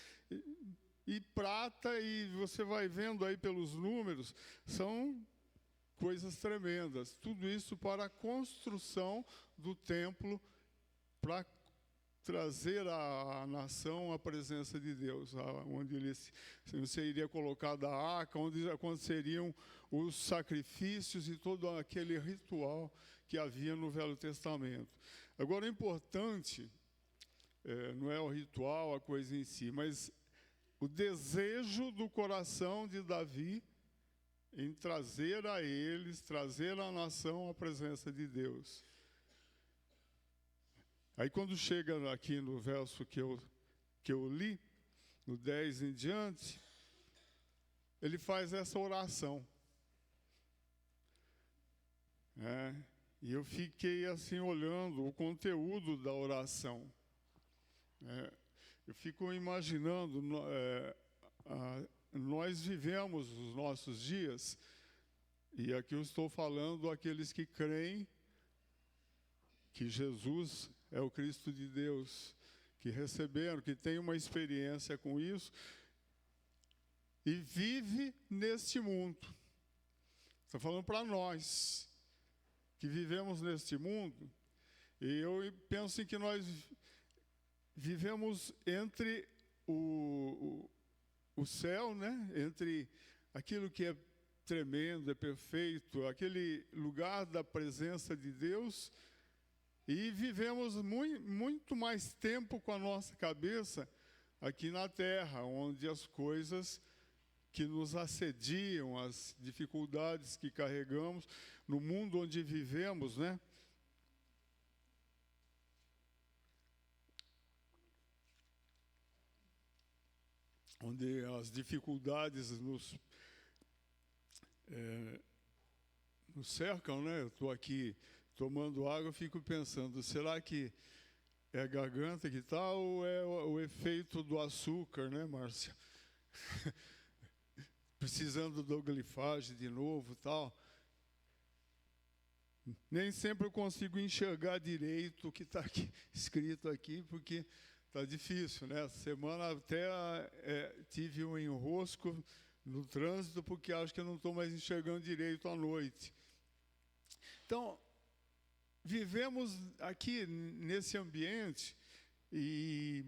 E prata, e você vai vendo aí pelos números, são coisas tremendas. Tudo isso para a construção do templo, para trazer a nação à presença de Deus, onde você iria colocar da arca, onde aconteceriam os sacrifícios e todo aquele ritual que havia no Velho Testamento. Agora, o importante não é o ritual, a coisa em si, mas o desejo do coração de Davi em trazer a eles, trazer a nação à presença de Deus. Aí quando chega aqui no verso que eu li, no 10 em diante, ele faz essa oração. E eu fiquei assim olhando o conteúdo da oração. Eu fico imaginando, nós vivemos os nossos dias, e aqui eu estou falando aqueles que creem que Jesus é o Cristo de Deus, que receberam, que têm uma experiência com isso, e vive neste mundo. Estou falando para nós, que vivemos neste mundo, e eu penso em que nós vivemos entre o céu, né? Entre aquilo que é tremendo, é perfeito, aquele lugar da presença de Deus, e vivemos muito mais tempo com a nossa cabeça aqui na terra, onde as coisas que nos assediam, as dificuldades que carregamos, no mundo onde vivemos, né? Onde as dificuldades nos cercam, né? Eu estou aqui tomando água, eu fico pensando, será que é a garganta que está ou é o efeito do açúcar, né, Márcia? Precisando da glifagem de novo, tal. Nem sempre eu consigo enxergar direito o que está escrito aqui, porque está difícil, né? Essa semana até tive um enrosco no trânsito, porque acho que eu não estou mais enxergando direito à noite. Então, vivemos aqui nesse ambiente e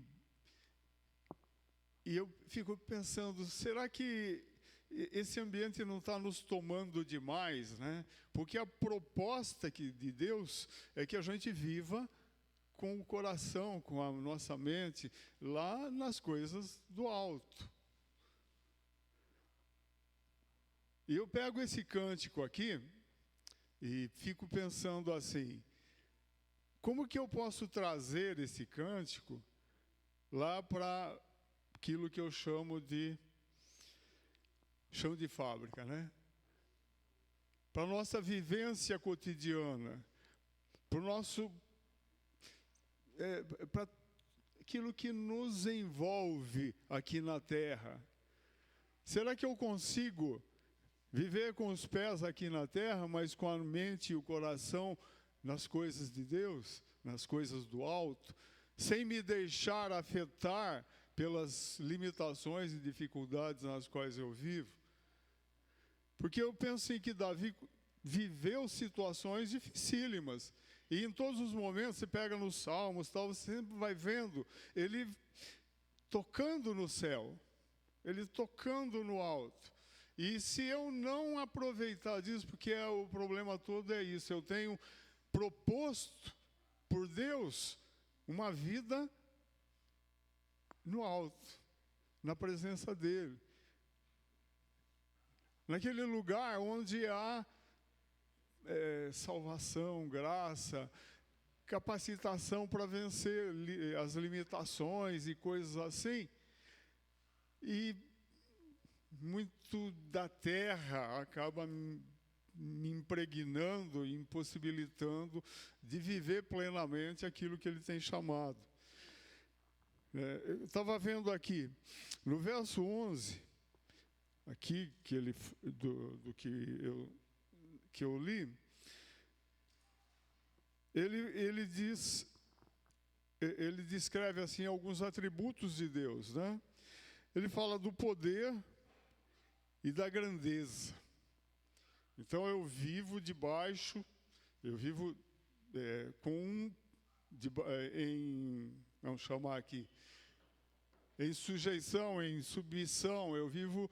eu fico pensando, será que esse ambiente não está nos tomando demais, né? Porque a proposta de Deus é que a gente viva com o coração, com a nossa mente, lá nas coisas do alto. E eu pego esse cântico aqui e fico pensando assim, como que eu posso trazer esse cântico lá para aquilo que eu chamo de chão de fábrica, né? Para a nossa vivência cotidiana, para o nosso, para aquilo que nos envolve aqui na terra. Será que eu consigo viver com os pés aqui na terra, mas com a mente e o coração nas coisas de Deus, nas coisas do alto, sem me deixar afetar pelas limitações e dificuldades nas quais eu vivo? Porque eu penso em que Davi viveu situações dificílimas. E em todos os momentos, você pega nos Salmos, tal, você sempre vai vendo ele tocando no céu, ele tocando no alto. E se eu não aproveitar disso, porque o problema todo é isso, eu tenho proposto por Deus uma vida no alto, na presença dEle. Naquele lugar onde há salvação, graça, capacitação para vencer as limitações e coisas assim. E muito da terra acaba me impregnando, impossibilitando de viver plenamente aquilo que Ele tem chamado. Eu estava vendo aqui, no verso 11, aqui do que eu li, ele descreve assim alguns atributos de Deus, né? Ele fala do poder e da grandeza. Então eu vivo vamos chamar aqui, em sujeição, em submissão. Eu vivo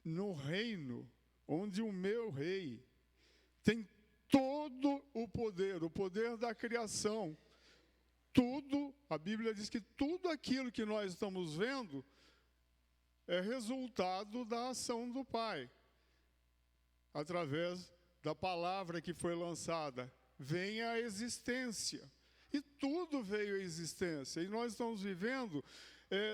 no reino onde o meu rei tem todo o poder da criação. Tudo, a Bíblia diz que tudo aquilo que nós estamos vendo é resultado da ação do Pai. Através da palavra que foi lançada, vem a existência. E tudo veio à existência. E nós estamos vivendo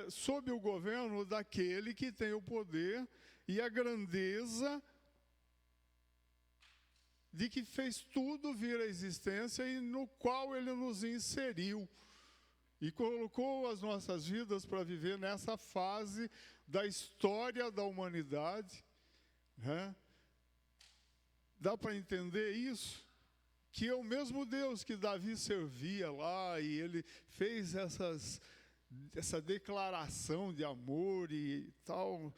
sob o governo daquele que tem o poder e a grandeza de que fez tudo vir à existência e no qual Ele nos inseriu. E colocou as nossas vidas para viver nessa fase da história da humanidade. Né? Dá para entender isso? Que é o mesmo Deus que Davi servia lá, e ele fez essa declaração de amor e tal.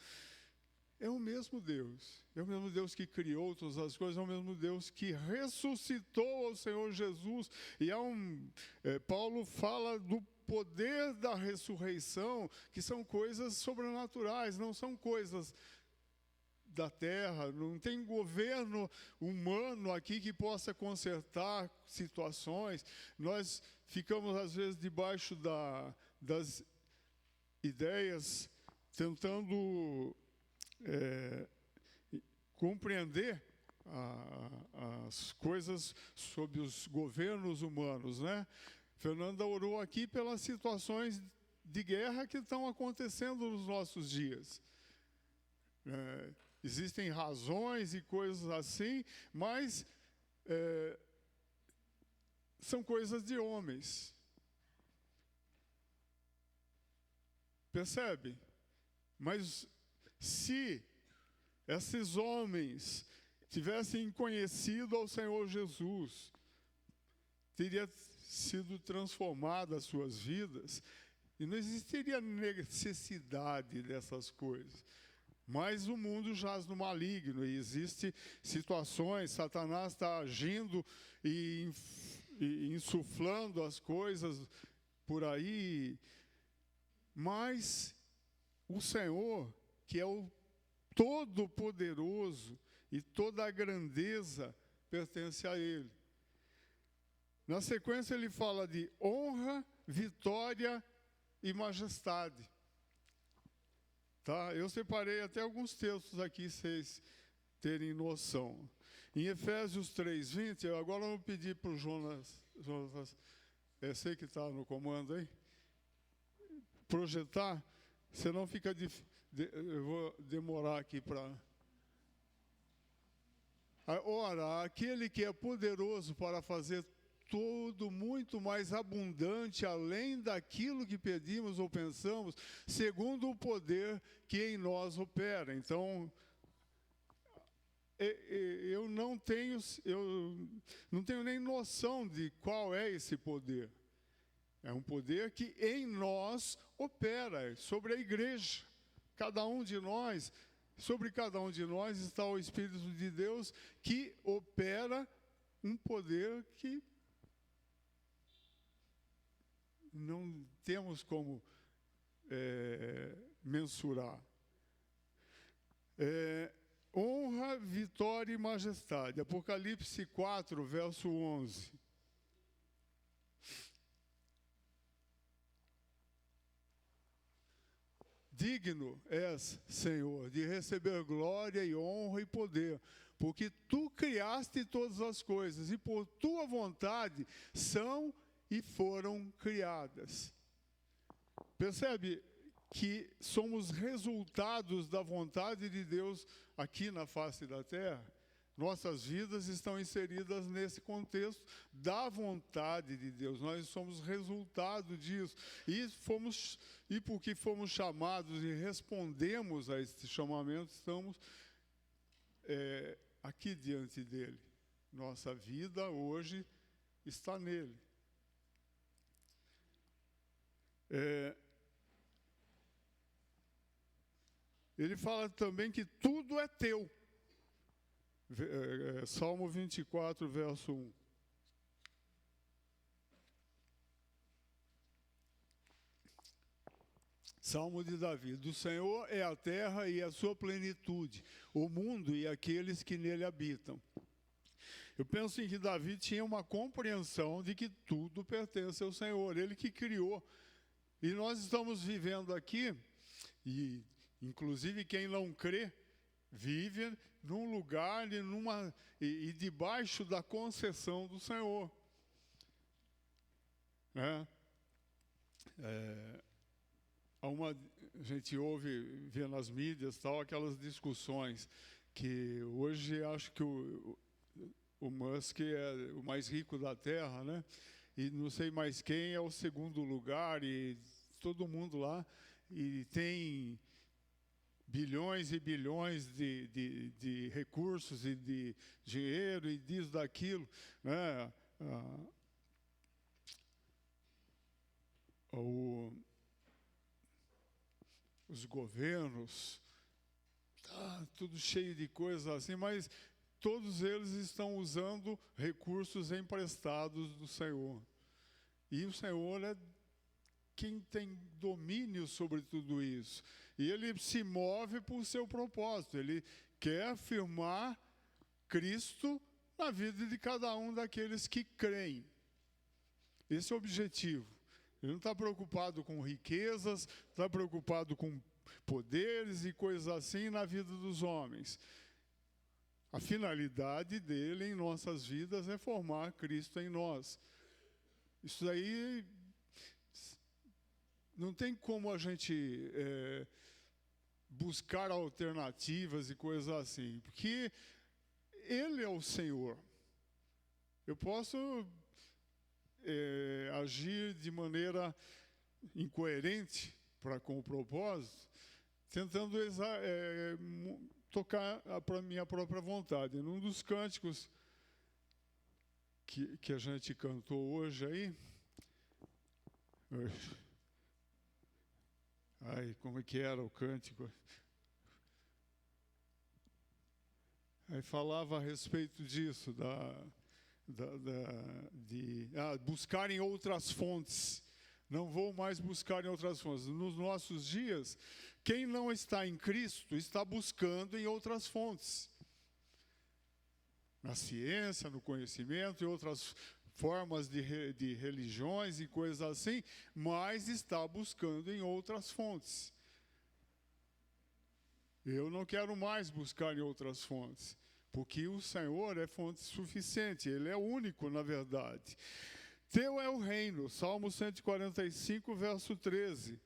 É o mesmo Deus. É o mesmo Deus que criou todas as coisas, é o mesmo Deus que ressuscitou ao Senhor Jesus. E Paulo fala do poder da ressurreição, que são coisas sobrenaturais, não são coisas da terra, não tem governo humano aqui que possa consertar situações. Nós ficamos, às vezes, debaixo das ideias, tentando compreender as coisas sob os governos humanos, né? Fernanda orou aqui pelas situações de guerra que estão acontecendo nos nossos dias. Existem razões e coisas assim, mas são coisas de homens. Percebe? Mas se esses homens tivessem conhecido ao Senhor Jesus, teria sido transformada as suas vidas e não existiria necessidade dessas coisas. Mas o mundo jaz no maligno e existem situações, Satanás está agindo e insuflando as coisas por aí. Mas o Senhor, que é o Todo-Poderoso e toda a grandeza pertence a Ele. Na sequência ele fala de honra, vitória e majestade. Tá? Eu separei até alguns textos aqui, vocês terem noção. Em Efésios 3:20, agora eu vou pedir para o Jonas, sei que está no comando aí, projetar, senão fica difícil. Eu vou demorar aqui para... Ora, aquele que é poderoso para fazer tudo muito mais abundante, além daquilo que pedimos ou pensamos, segundo o poder que em nós opera. Então, eu não tenho nem noção de qual é esse poder. É um poder que em nós opera, sobre a igreja. Cada um de nós, sobre cada um de nós está o Espírito de Deus que opera um poder que não temos como mensurar. Honra, vitória e majestade. Apocalipse 4, verso 11. Digno és, Senhor, de receber glória e honra e poder, porque Tu criaste todas as coisas, e por Tua vontade são e foram criadas. Percebe que somos resultados da vontade de Deus aqui na face da terra? Nossas vidas estão inseridas nesse contexto da vontade de Deus. Nós somos resultado disso. E porque fomos chamados e respondemos a esse chamamento, estamos aqui diante dele. Nossa vida hoje está nele. Ele fala também que tudo é teu. Salmo 24, verso 1. Salmo de Davi. Do Senhor é a terra e a sua plenitude, o mundo e aqueles que nele habitam. Eu penso em que Davi tinha uma compreensão de que tudo pertence ao Senhor, Ele que criou. E nós estamos vivendo aqui, e inclusive quem não crê, vive num lugar e debaixo da concessão do Senhor. A gente vê nas mídias aquelas discussões que hoje acho que o Musk é o mais rico da Terra, né? E não sei mais quem é o segundo lugar, e todo mundo lá, e tem bilhões e bilhões de recursos e de dinheiro e disso, daquilo, né? Os governos, tudo cheio de coisas assim, mas todos eles estão usando recursos emprestados do Senhor. E o Senhor é quem tem domínio sobre tudo isso. E Ele se move por seu propósito. Ele quer afirmar Cristo na vida de cada um daqueles que creem. Esse é o objetivo. Ele não está preocupado com riquezas, está preocupado com poderes e coisas assim na vida dos homens. A finalidade dele em nossas vidas é formar Cristo em nós. Isso aí não tem como a gente buscar alternativas e coisas assim, porque Ele é o Senhor. Eu posso agir de maneira incoerente com o propósito, tentando tocar a minha própria vontade. Num dos cânticos que a gente cantou hoje aí, como é que era o cântico? Aí falava a respeito disso, de buscarem outras fontes. Não vou mais buscar em outras fontes. Nos nossos dias, quem não está em Cristo está buscando em outras fontes. Na ciência, no conhecimento e outras formas de religiões e coisas assim, mas está buscando em outras fontes. Eu não quero mais buscar em outras fontes, porque o Senhor é fonte suficiente, Ele é único, na verdade. Teu é o reino, Salmo 145, verso 13.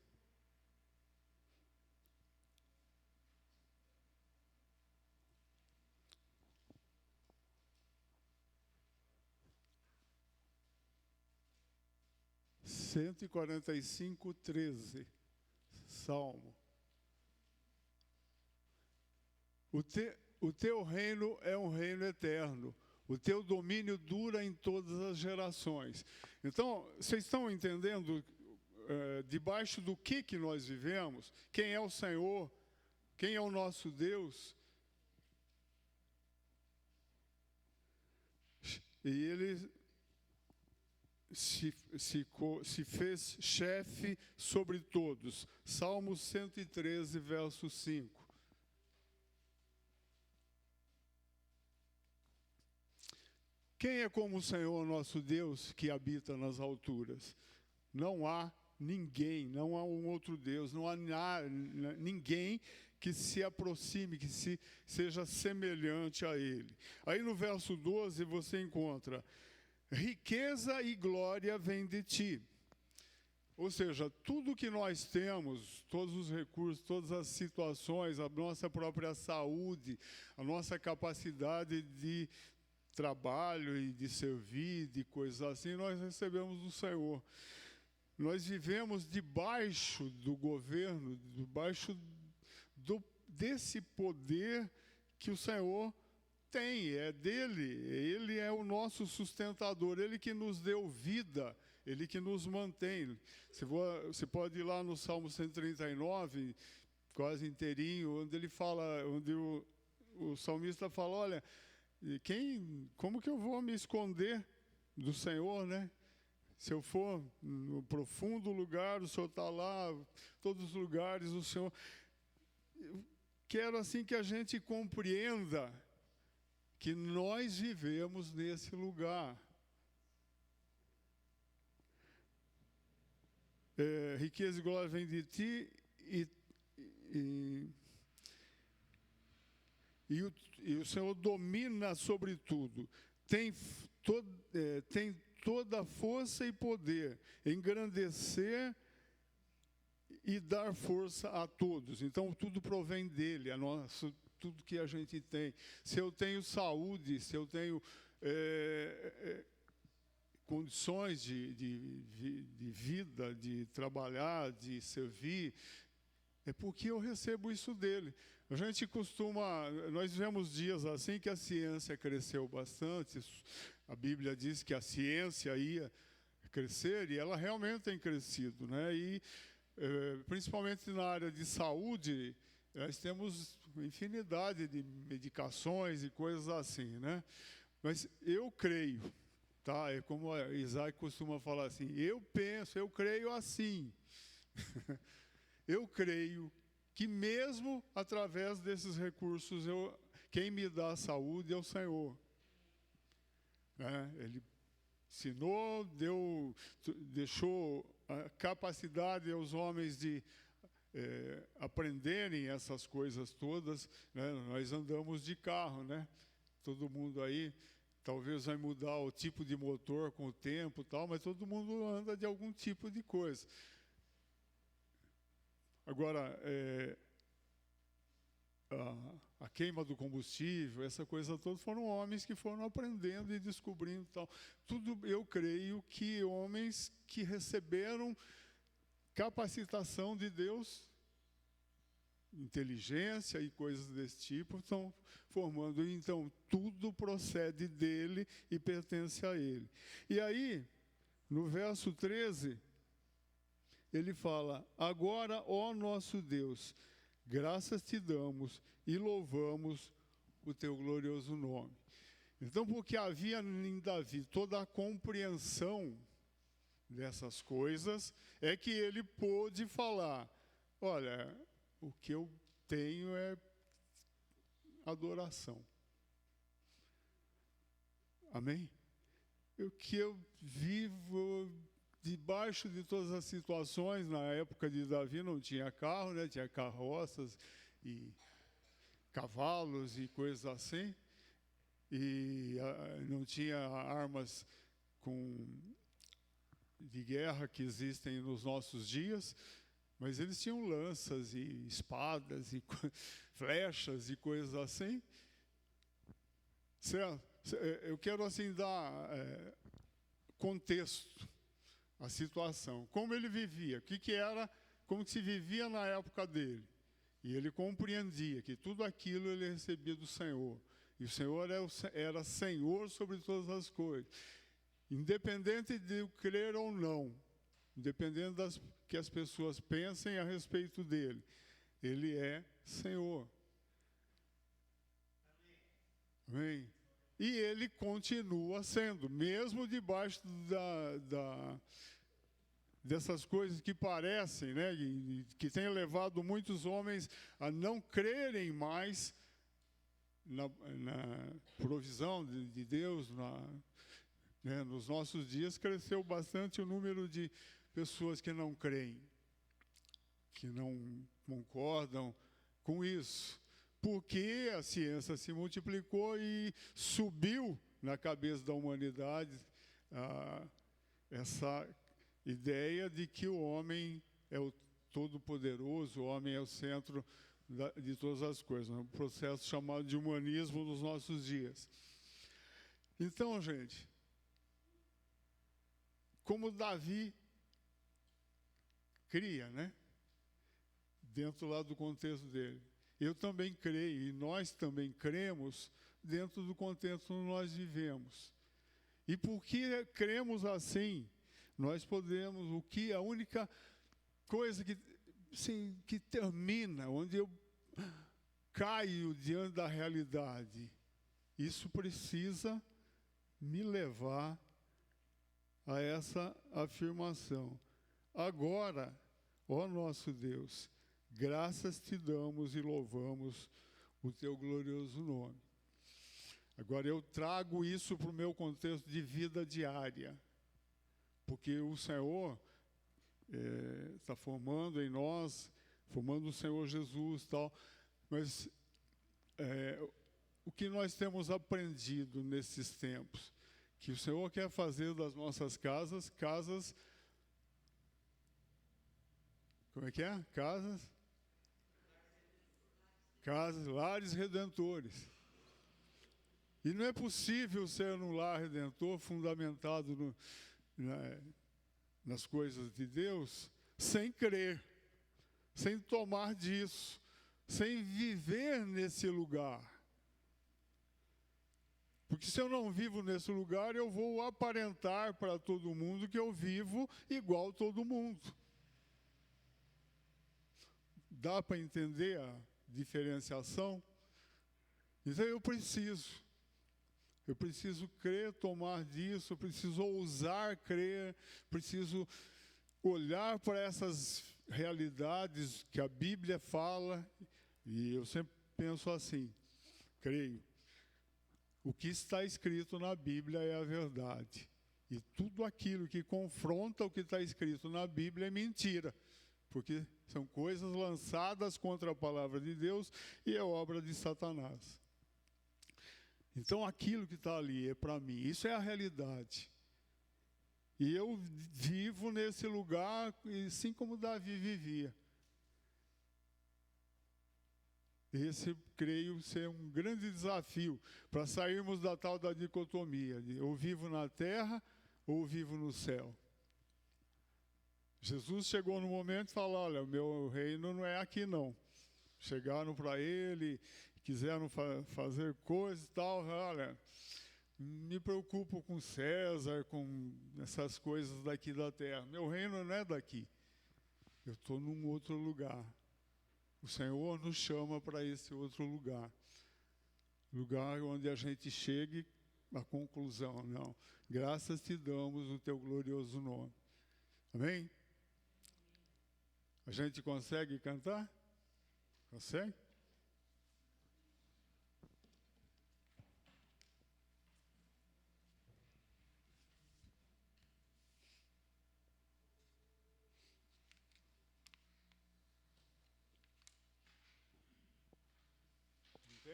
(145:13) Salmo. O teu reino é um reino eterno. O teu domínio dura em todas as gerações. Então, vocês estão entendendo debaixo do que nós vivemos? Quem é o Senhor? Quem é o nosso Deus? E Ele se fez chefe sobre todos. Salmo 113, verso 5. Quem é como o Senhor nosso Deus que habita nas alturas? Não há ninguém, não há um outro Deus, não há ninguém que se aproxime, que seja semelhante a Ele. Aí no verso 12 você encontra: riqueza e glória vêm de ti. Ou seja, tudo que nós temos, todos os recursos, todas as situações, a nossa própria saúde, a nossa capacidade de trabalho e de servir, de coisas assim, nós recebemos do Senhor. Nós vivemos debaixo do governo, debaixo desse poder que o Senhor tem, é dele, ele é o nosso sustentador, ele que nos deu vida, ele que nos mantém. Você pode ir lá no Salmo 139, quase inteirinho, onde ele fala, onde o salmista fala: olha, como que eu vou me esconder do Senhor, né? Se eu for no profundo lugar, o Senhor está lá, todos os lugares, o Senhor. Eu quero assim que a gente compreenda que nós vivemos nesse lugar. Riqueza e glória vem de ti, e o Senhor domina sobre tudo. Tem toda a força e poder, engrandecer e dar força a todos. Então, tudo provém dele, tudo que a gente tem. Se eu tenho saúde, se eu tenho condições de vida, de trabalhar, de servir, é porque eu recebo isso dele. A gente nós vivemos dias assim que a ciência cresceu bastante. A Bíblia diz que a ciência ia crescer e ela realmente tem crescido, né? E principalmente na área de saúde, nós temos infinidade de medicações e coisas assim, né? Mas eu creio, tá? É como a Isaac costuma falar assim: eu creio assim. Eu creio que mesmo através desses recursos, quem me dá a saúde é o Senhor. Ele ensinou, deixou a capacidade aos homens de aprenderem essas coisas todas, né? Nós andamos de carro, né? Todo mundo aí, talvez vai mudar o tipo de motor com o tempo e tal, mas todo mundo anda de algum tipo de coisa. Agora, a queima do combustível, essa coisa toda, foram homens que foram aprendendo e descobrindo e tal. Tudo, eu creio que homens que receberam capacitação de Deus, inteligência e coisas desse tipo, estão formando. Então, tudo procede dele e pertence a ele. E aí, no verso 13, ele fala: agora, ó nosso Deus, graças te damos e louvamos o teu glorioso nome. Então, porque havia em Davi toda a compreensão dessas coisas, é que ele pôde falar: olha, o que eu tenho é adoração. Amém? O que eu vivo debaixo de todas as situações. Na época de Davi não tinha carro, né? Tinha carroças e cavalos e coisas assim, e não tinha armas de guerra que existem nos nossos dias, mas eles tinham lanças e espadas e flechas e coisas assim. Certo? Eu quero assim dar contexto à situação, como ele vivia, como que se vivia na época dele. E ele compreendia que tudo aquilo ele recebia do Senhor. E o Senhor era Senhor sobre todas as coisas. Independente de eu crer ou não, independente das que as pessoas pensem a respeito dele, ele é Senhor. Amém? E ele continua sendo, mesmo debaixo dessas coisas que parecem, né, que têm levado muitos homens a não crerem mais na provisão de Deus. Nos nossos dias cresceu bastante o número de pessoas que não creem, que não concordam com isso, porque a ciência se multiplicou e subiu na cabeça da humanidade essa ideia de que o homem é o todo-poderoso, o homem é o centro de todas as coisas, um processo chamado de humanismo nos nossos dias. Então, gente, como Davi cria, né? Dentro lá do contexto dele. Eu também creio, e nós também cremos dentro do contexto onde nós vivemos. E porque cremos assim, nós podemos, a única coisa que termina, onde eu caio diante da realidade, isso precisa me levar a essa afirmação. Agora, ó nosso Deus, graças te damos e louvamos o teu glorioso nome. Agora, eu trago isso para o meu contexto de vida diária, porque o Senhor está formando em nós, formando o Senhor Jesus, tal, mas o que nós temos aprendido nesses tempos, que o Senhor quer fazer das nossas casas, como é que é? Lares redentores. E não é possível ser um lar redentor fundamentado nas coisas de Deus sem crer, sem tomar disso, sem viver nesse lugar. Porque se eu não vivo nesse lugar, eu vou aparentar para todo mundo que eu vivo igual todo mundo. Dá para entender a diferenciação? Então eu preciso crer, tomar disso, eu preciso ousar crer, preciso olhar para essas realidades que a Bíblia fala, e eu sempre penso assim, creio. O que está escrito na Bíblia é a verdade. E tudo aquilo que confronta o que está escrito na Bíblia é mentira. Porque são coisas lançadas contra a palavra de Deus e é obra de Satanás. Então aquilo que está ali é para mim. Isso é a realidade. E eu vivo nesse lugar assim como Davi vivia. Esse, creio, ser um grande desafio para sairmos da tal da dicotomia de ou vivo na terra ou vivo no céu. Jesus chegou no momento e falou, olha, o meu reino não é aqui não. Chegaram para ele, quiseram fazer coisas e tal, olha, me preocupo com César, com essas coisas daqui da terra. Meu reino não é daqui, eu estou num outro lugar. O Senhor nos chama para esse outro lugar onde a gente chegue à conclusão, não, graças te damos o teu glorioso nome. Amém? A gente consegue cantar? Consegue?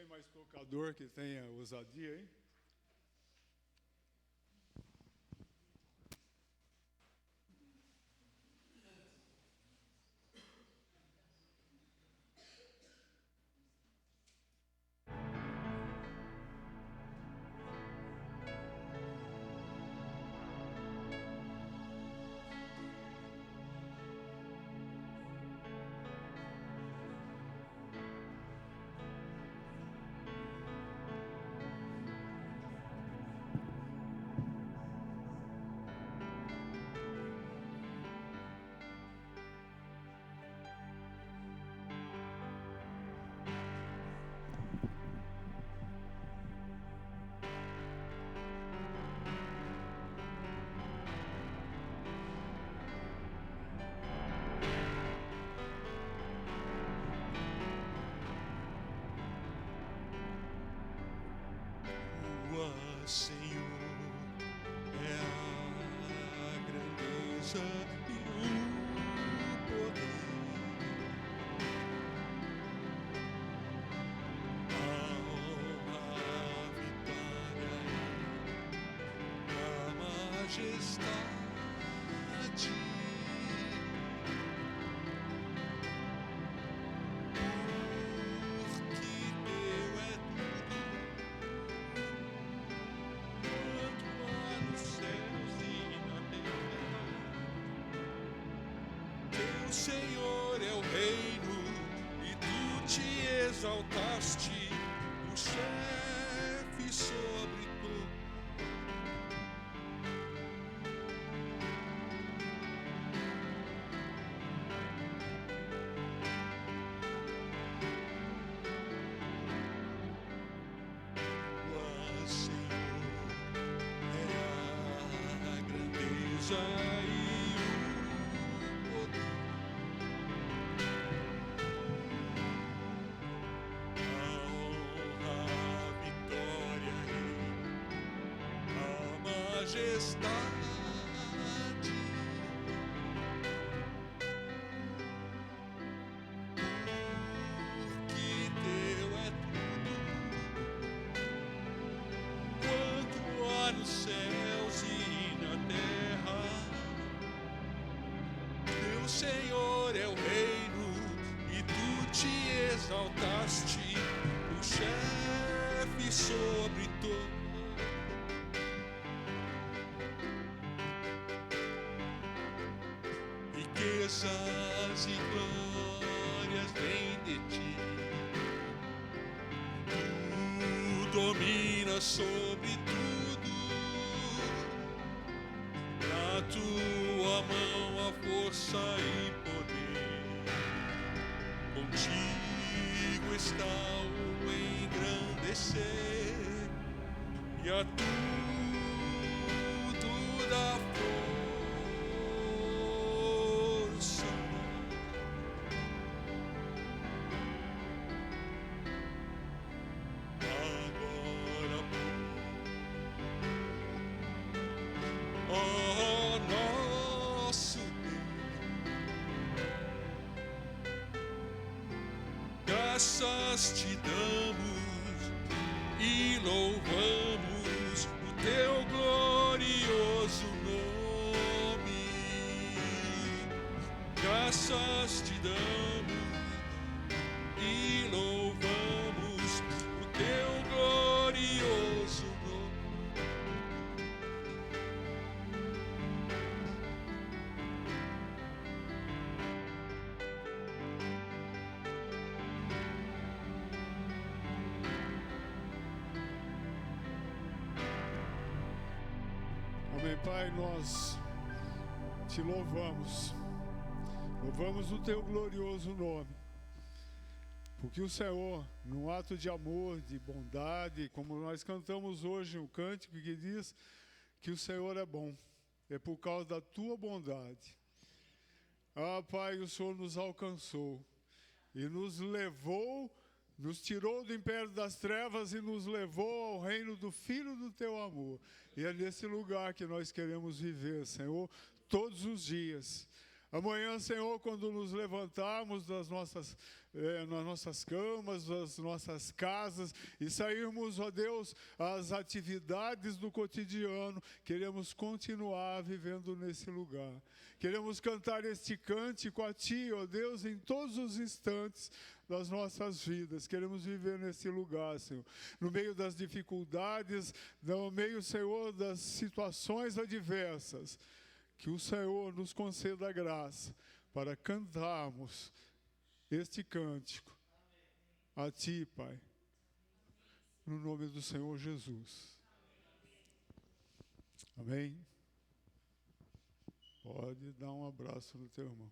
Tem mais tocador que tenha ousadia, hein? Tua, Senhor, é a grandeza e o poder, a honra, a vitória e a majestade. Porque teu é quanto há nos céus e na terra. Teu Senhor é o reino e tu te exaltaste, o chefe sobre tudo. Tua, Senhor, é a grandeza e o poder, a honra, a vitória e a majestade. Porque teu é tudo, quanto há nos céus e na terra. Teu Senhor é o reino e tu te exaltaste, o chefe sobre todo. Riquezas e glórias vêm de ti, tu dominas sobre tudo. Na tua mão a força e poder, contigo está o engrandecer e a tudo dá força. Agora, ó nosso Deus, graças te damos e louvamos o teu glorioso nome. Graças te damos e louvamos o teu glorioso nome. Amém, Pai, nós te louvamos. Louvamos o teu glorioso nome. Porque o Senhor, num ato de amor, de bondade, como nós cantamos hoje um cântico que diz que o Senhor é bom, é por causa da tua bondade. Ah, Pai, o Senhor nos alcançou e nos levou, nos tirou do império das trevas e nos levou ao reino do Filho do teu amor. E é nesse lugar que nós queremos viver, Senhor, todos os dias. Amanhã, Senhor, quando nos levantarmos das nossas nas nossas camas, nas nossas casas, e sairmos, ó Deus, às atividades do cotidiano. Queremos continuar vivendo nesse lugar. Queremos cantar este cântico a Ti, ó Deus, em todos os instantes das nossas vidas. Queremos viver nesse lugar, Senhor. No meio das dificuldades, no meio, Senhor, das situações adversas, que o Senhor nos conceda a graça para cantarmos este cântico a Ti, Pai, no nome do Senhor Jesus. Amém? Pode dar um abraço no teu irmão.